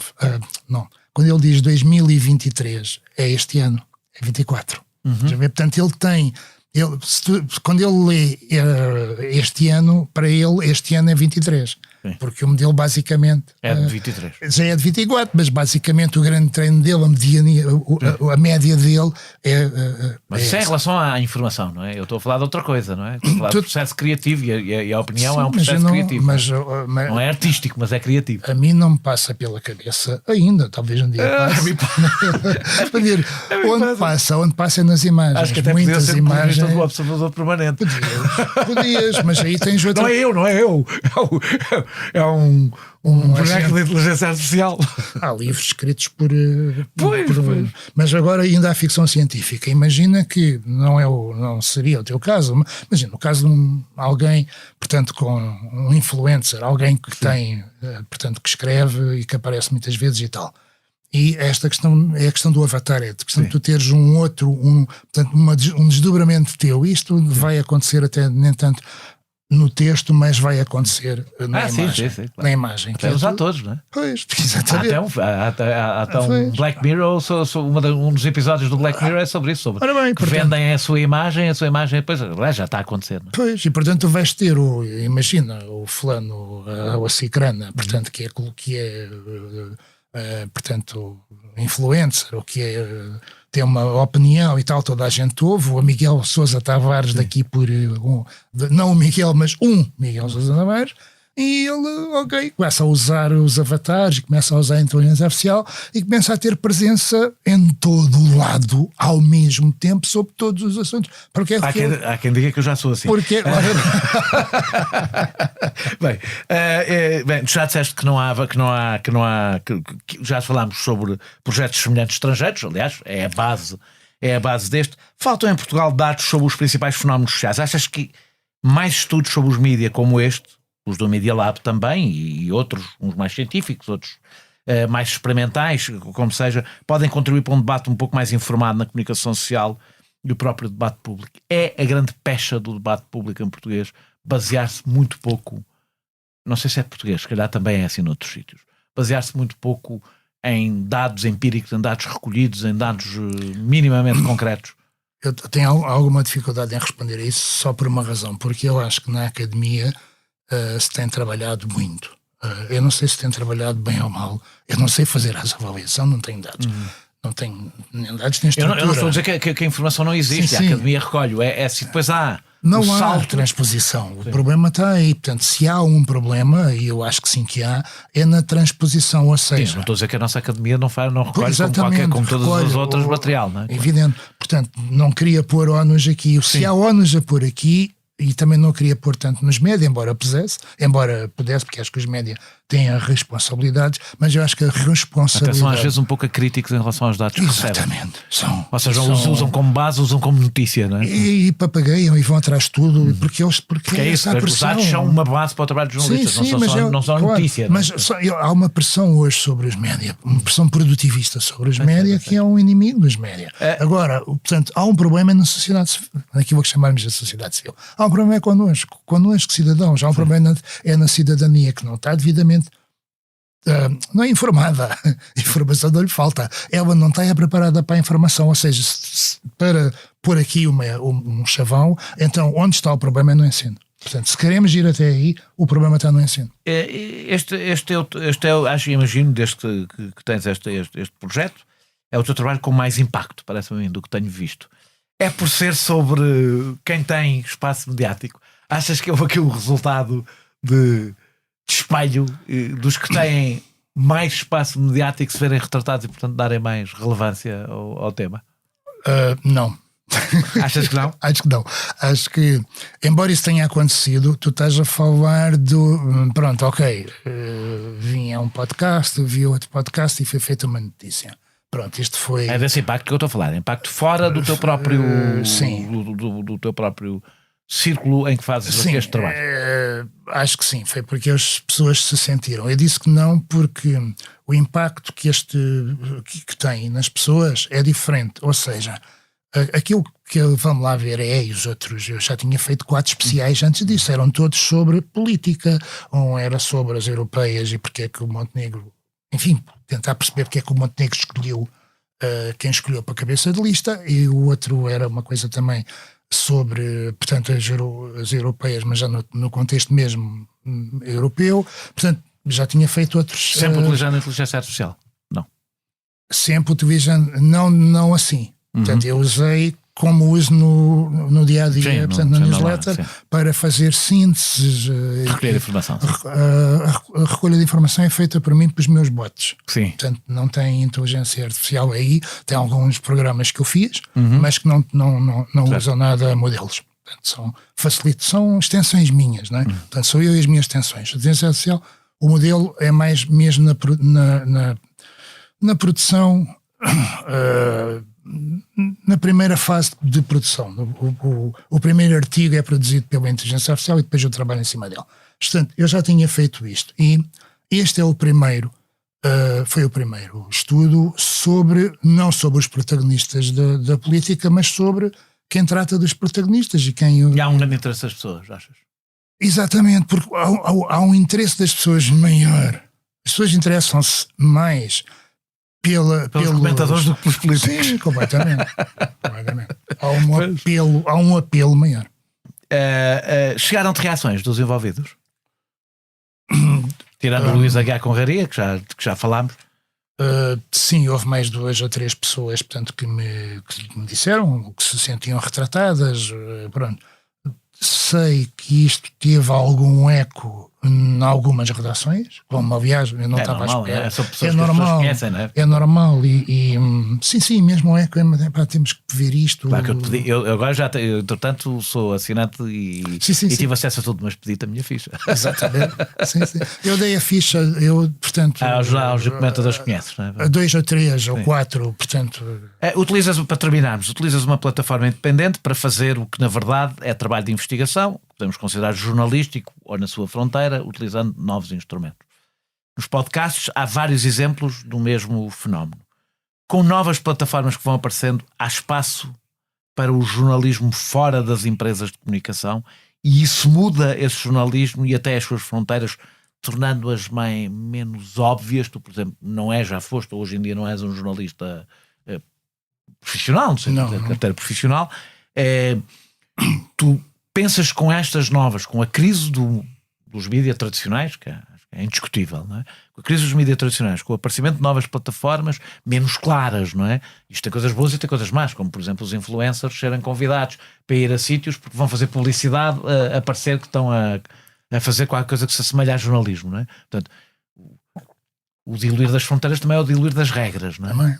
S3: quando ele diz 2023, é este ano, é 24. Portanto, ele tem, quando ele lê este ano, para ele, este ano é 23. Sim. Porque o modelo basicamente
S4: é de 23.
S3: Já é de 24, mas basicamente o grande treino dele, a mediania, a média dele
S4: mas isso é em relação à informação, não é? Eu estou a falar de outra coisa, não é? Estou a falar do processo criativo e a opinião é um processo criativo. Não é artístico, mas é criativo.
S3: A mim não me passa pela cabeça ainda, talvez um dia passe. Onde passa é nas imagens.
S4: Acho que até muitas imagens do observador permanente.
S3: Podias, mas aí tens outra...
S4: Não é eu. É um boneco de inteligência artificial.
S3: Há livros escritos por... Mas agora ainda há ficção científica. Imagina que não seria o teu caso, imagina o caso de alguém, portanto, com um influencer, alguém que tem, portanto, que escreve e que aparece muitas vezes e tal. E esta questão é a questão do avatar, é a questão de tu teres portanto, um desdobramento teu. Isto vai acontecer até, nem tanto... no texto, mas vai acontecer na imagem.
S4: Sim, claro.
S3: Na imagem.
S4: Até os atores, não é?
S3: Pois, exatamente.
S4: Há até um Black Mirror, um dos episódios do Black Mirror é sobre isso, sobre
S3: bem,
S4: que vendem a sua imagem depois já está a acontecer. Não é?
S3: Pois, e portanto tu vais ter imagina, o fulano, ou a cicrana, portanto, que é portanto, influencer, ou que tem uma opinião e tal, toda a gente ouve, o Miguel Sousa Tavares daqui por, não o Miguel, mas Miguel Sousa Tavares, e ele, começa a usar os avatares, começa a usar a inteligência artificial e começa a ter presença em todo o lado, ao mesmo tempo, sobre todos os assuntos. Porque
S4: há quem diga que eu já sou assim.
S3: Porque...
S4: Bem, já disseste que já falámos sobre projetos semelhantes estrangeiros, aliás, é a base deste. Faltam em Portugal dados sobre os principais fenómenos sociais. Achas que mais estudos sobre os mídia como este, os do Media Lab também, e outros, uns mais científicos, outros mais experimentais, como seja, podem contribuir para um debate um pouco mais informado na comunicação social e o próprio debate público? É a grande pecha do debate público em português basear-se muito pouco, não sei se é português, se calhar também é assim noutros sítios, basear-se muito pouco em dados empíricos, em dados recolhidos, em dados minimamente concretos.
S3: Eu tenho alguma dificuldade em responder a isso só por uma razão, porque eu acho que na academia se tem trabalhado muito. Eu não sei se tem trabalhado bem ou mal. Eu não sei fazer essa avaliação, não tenho dados. Não tenho nem dados nem estrutura.
S4: Eu não estou a dizer que a informação não existe.
S3: Sim.
S4: A academia recolhe. É se depois há
S3: não
S4: o
S3: há
S4: salto.
S3: transposição. O problema está aí. Portanto, se há um problema, e eu acho que sim que há, é na transposição. Ou seja,
S4: sim, não estou a dizer que a nossa academia não recolhe como todas as outras material. Não é?
S3: Evidente. Portanto, não queria pôr ONUs aqui. Se há ONUs a pôr aqui, e também não queria pôr tanto nos média, embora pudesse, porque acho que os média têm as responsabilidades, mas eu acho que a responsabilidade...
S4: Até são às vezes um pouco críticos em relação aos dados que recebem.
S3: Exatamente.
S4: Ou seja, usam como base, usam como notícia, não é?
S3: E papagaiam e vão atrás de tudo, porque
S4: é isso, os dados são uma base para o trabalho de jornalistas, não são notícia.
S3: Mas há uma pressão hoje sobre os média, uma pressão produtivista sobre os média, que é um inimigo dos média. Agora, portanto, há um problema na sociedade, naquilo que chamarmos de sociedade civil. Há um problema connosco cidadãos, há um problema na cidadania que não está devidamente não é informada, a informação não lhe falta, ela não está preparada para a informação, ou seja, para pôr aqui um chavão, então onde está o problema é no ensino. Portanto, se queremos ir até aí, o problema está no ensino.
S4: Imagino, desde que tens este projeto, é o teu trabalho com mais impacto, parece-me, do que tenho visto. É por ser sobre quem tem espaço mediático. Achas que houve aqui o resultado de espelho dos que têm mais espaço mediático se verem retratados e, portanto, darem mais relevância ao tema?
S3: Não.
S4: Achas que não?
S3: Acho que não. Acho que, embora isso tenha acontecido, tu estás a falar do... Pronto, ok, vinha um podcast, vi outro podcast e foi feita uma notícia. Pronto, isto foi...
S4: É desse impacto que eu estou a falar, impacto fora do teu próprio...
S3: Sim.
S4: Do teu próprio círculo em que fazes este trabalho.
S3: Acho que sim, foi porque as pessoas se sentiram. Eu disse que não porque o impacto que tem nas pessoas é diferente, ou seja, aquilo que vamos lá ver e os outros, eu já tinha feito 4 especiais antes disso, eram todos sobre política, um era sobre as europeias e porque é que o Montenegro, enfim, tentar perceber porque é que o Montenegro escolheu quem escolheu para a cabeça de lista, e o outro era uma coisa também sobre, portanto, as europeias, mas já no contexto mesmo europeu. Portanto, já tinha feito outros...
S4: Sempre utilizando a inteligência artificial? Não.
S3: Sempre utilizando, não assim. Portanto, eu usei como uso no dia-a-dia, portanto, na newsletter, para fazer sínteses.
S4: Recolher informação.
S3: A recolha de informação é feita por mim, pelos meus bots.
S4: Sim. Portanto,
S3: não tem inteligência artificial aí. Tem alguns programas que eu fiz, mas que não usam nada modelos. Portanto, são extensões minhas, não é? Portanto, sou eu e as minhas extensões. A inteligência artificial, o modelo é mais mesmo na produção... na primeira fase de produção. O primeiro artigo é produzido pela inteligência artificial e depois eu trabalho em cima dele. Portanto, eu já tinha feito isto e este é o primeiro, foi o primeiro estudo não sobre os protagonistas da política, mas sobre quem trata dos protagonistas e quem...
S4: E há um grande interesse das pessoas, achas?
S3: Exatamente, porque há um interesse das pessoas maior. As pessoas interessam-se mais pelos
S4: comentadores do que pelos políticos.
S3: Sim, completamente. Há um apelo maior.
S4: Chegaram-te reações dos envolvidos? Tirando o Luís Aguiar Conraria, que já falámos.
S3: Sim, houve mais 2 ou 3 pessoas, portanto, que me disseram que se sentiam retratadas. Pronto. Sei que isto teve algum eco em algumas redações, como aliás eu não estava a esperar.
S4: São pessoas
S3: É normal,
S4: que as pessoas conhecem, não é?
S3: É normal sim, mesmo eco, temos que ver isto.
S4: Claro que eu te pedi, eu agora entretanto sou assinante e tive acesso a tudo, mas pedi-te a minha ficha.
S3: Exatamente. sim. Eu dei a ficha, portanto.
S4: Aos comentadores que conheces, não é?
S3: A 2 ou 3 ou 4, portanto.
S4: Para terminarmos, utilizas uma plataforma independente para fazer o que na verdade é trabalho de investigação, podemos considerar jornalístico ou na sua fronteira, utilizando novos instrumentos. Nos podcasts há vários exemplos do mesmo fenómeno. Com novas plataformas que vão aparecendo, há espaço para o jornalismo fora das empresas de comunicação, e isso muda esse jornalismo e até as suas fronteiras, tornando-as menos óbvias. Tu, por exemplo, já foste, hoje em dia não és um jornalista profissional, não sei dizer, carteira profissional. Tu pensas com estas novas, com a crise dos mídias tradicionais, que é indiscutível, não é? Com a crise dos mídias tradicionais, com o aparecimento de novas plataformas menos claras, não é? Isto tem coisas boas e tem coisas más, como por exemplo os influencers serem convidados para ir a sítios porque vão fazer publicidade a parecer que estão a fazer qualquer coisa que se assemelha a jornalismo, não é? Portanto, o diluir das fronteiras também é o diluir das regras, não é?
S3: Também.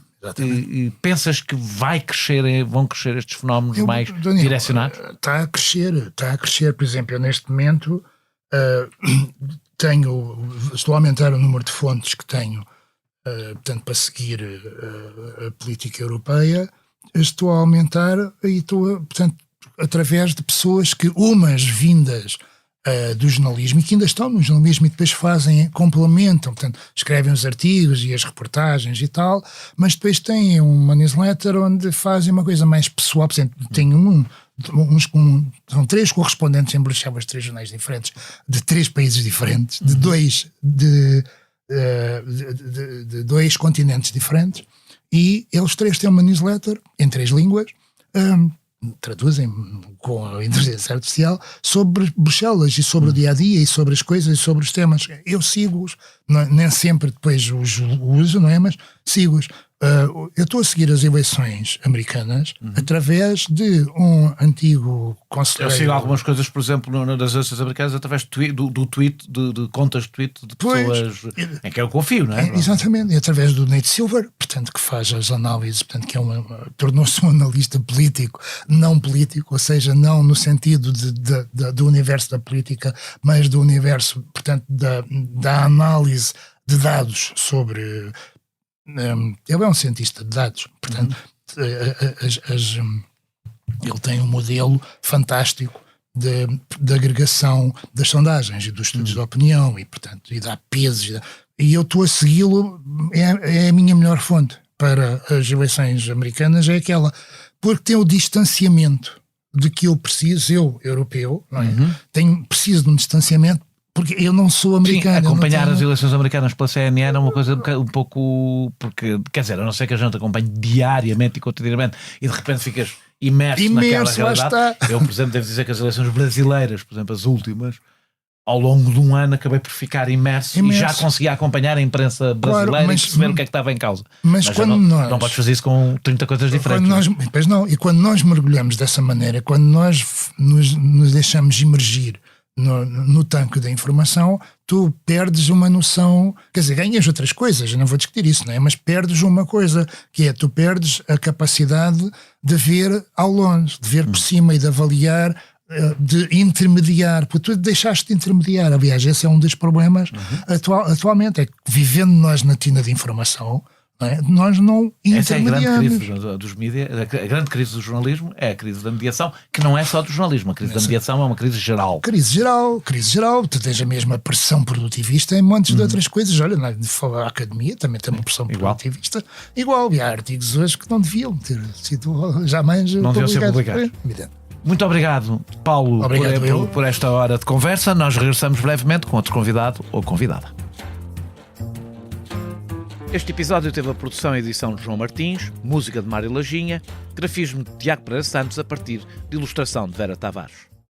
S4: E pensas que vão crescer estes fenómenos mais direcionados?
S3: Está a crescer. Por exemplo, eu neste momento estou a aumentar o número de fontes que tenho, portanto, para seguir a política europeia. Estou a aumentar e portanto, através de pessoas que, umas vindas do jornalismo e que ainda estão no jornalismo e depois complementam, portanto, escrevem os artigos e as reportagens e tal, mas depois têm uma newsletter onde fazem uma coisa mais pessoal. Por exemplo, tenho são 3 correspondentes em Bruxelas, 3 jornais diferentes, de 3 países diferentes, de 2 continentes diferentes, e eles 3 têm uma newsletter em 3 línguas, traduzem com a inteligência artificial sobre Bruxelas e sobre o dia-a-dia e sobre as coisas e sobre os temas. Eu sigo-os, nem sempre depois os uso, não é? Mas sigo-os. Eu estou a seguir as eleições americanas através de um antigo conselheiro.
S4: Eu sigo algumas coisas, por exemplo, nas eleições americanas através do tweet, de contas de tweet de pessoas em que eu confio, não é?
S3: Exatamente, e através do Nate Silver, portanto, que faz as análises, portanto, que tornou-se um analista político, não político, ou seja, não no sentido do universo da política, mas do universo, portanto, da análise de dados sobre... ele é um cientista de dados, portanto, ele tem um modelo fantástico de agregação das sondagens e dos estudos de opinião e, portanto, e dá pesos. E eu estou a segui-lo, é a minha melhor fonte para as eleições americanas, é aquela, porque tem o distanciamento de que eu preciso, eu, europeu, não é? Preciso de um distanciamento. Porque eu não sou americano.
S4: Sim, acompanhar as eleições americanas pela CNN é uma coisa um pouco... Porque, quer dizer, a não ser que a gente acompanhe diariamente e cotidianamente e de repente ficas imerso naquela realidade. Eu, por exemplo, devo dizer que as eleições brasileiras, por exemplo, as últimas, ao longo de um ano acabei por ficar imerso. E já conseguia acompanhar a imprensa brasileira e perceber o que é que estava em causa.
S3: Mas quando
S4: não podes fazer isso com 30 coisas diferentes.
S3: Pois não, e quando nós mergulhamos dessa maneira, quando nós nos deixamos imergir no tanque da informação, tu perdes uma noção, quer dizer, ganhas outras coisas, eu não vou discutir isso, não é? Mas perdes uma coisa, que é, tu perdes a capacidade de ver ao longe, de ver por cima e de avaliar, de intermediar, porque tu deixaste de intermediar. Aliás, esse é um dos problemas atualmente, é que vivendo nós na tina de informação, nós não intermediamos.
S4: Essa é a grande crise dos mídias, a grande crise do jornalismo é a crise da mediação, que não é só do jornalismo, a crise da mediação é uma crise geral. Crise
S3: geral, tu tens a mesma pressão produtivista em montes de outras coisas. Olha, a academia também tem uma pressão produtivista igual, e há artigos hoje que não deviam ter sido jamais
S4: não deviam ser publicados.
S3: Evidente.
S4: Muito obrigado, Paulo, por esta hora de conversa. Nós regressamos brevemente com outro convidado ou convidada. Este episódio teve a produção e edição de João Martins, música de Mário Lajinha, grafismo de Tiago Pereira Santos a partir de ilustração de Vera Tavares.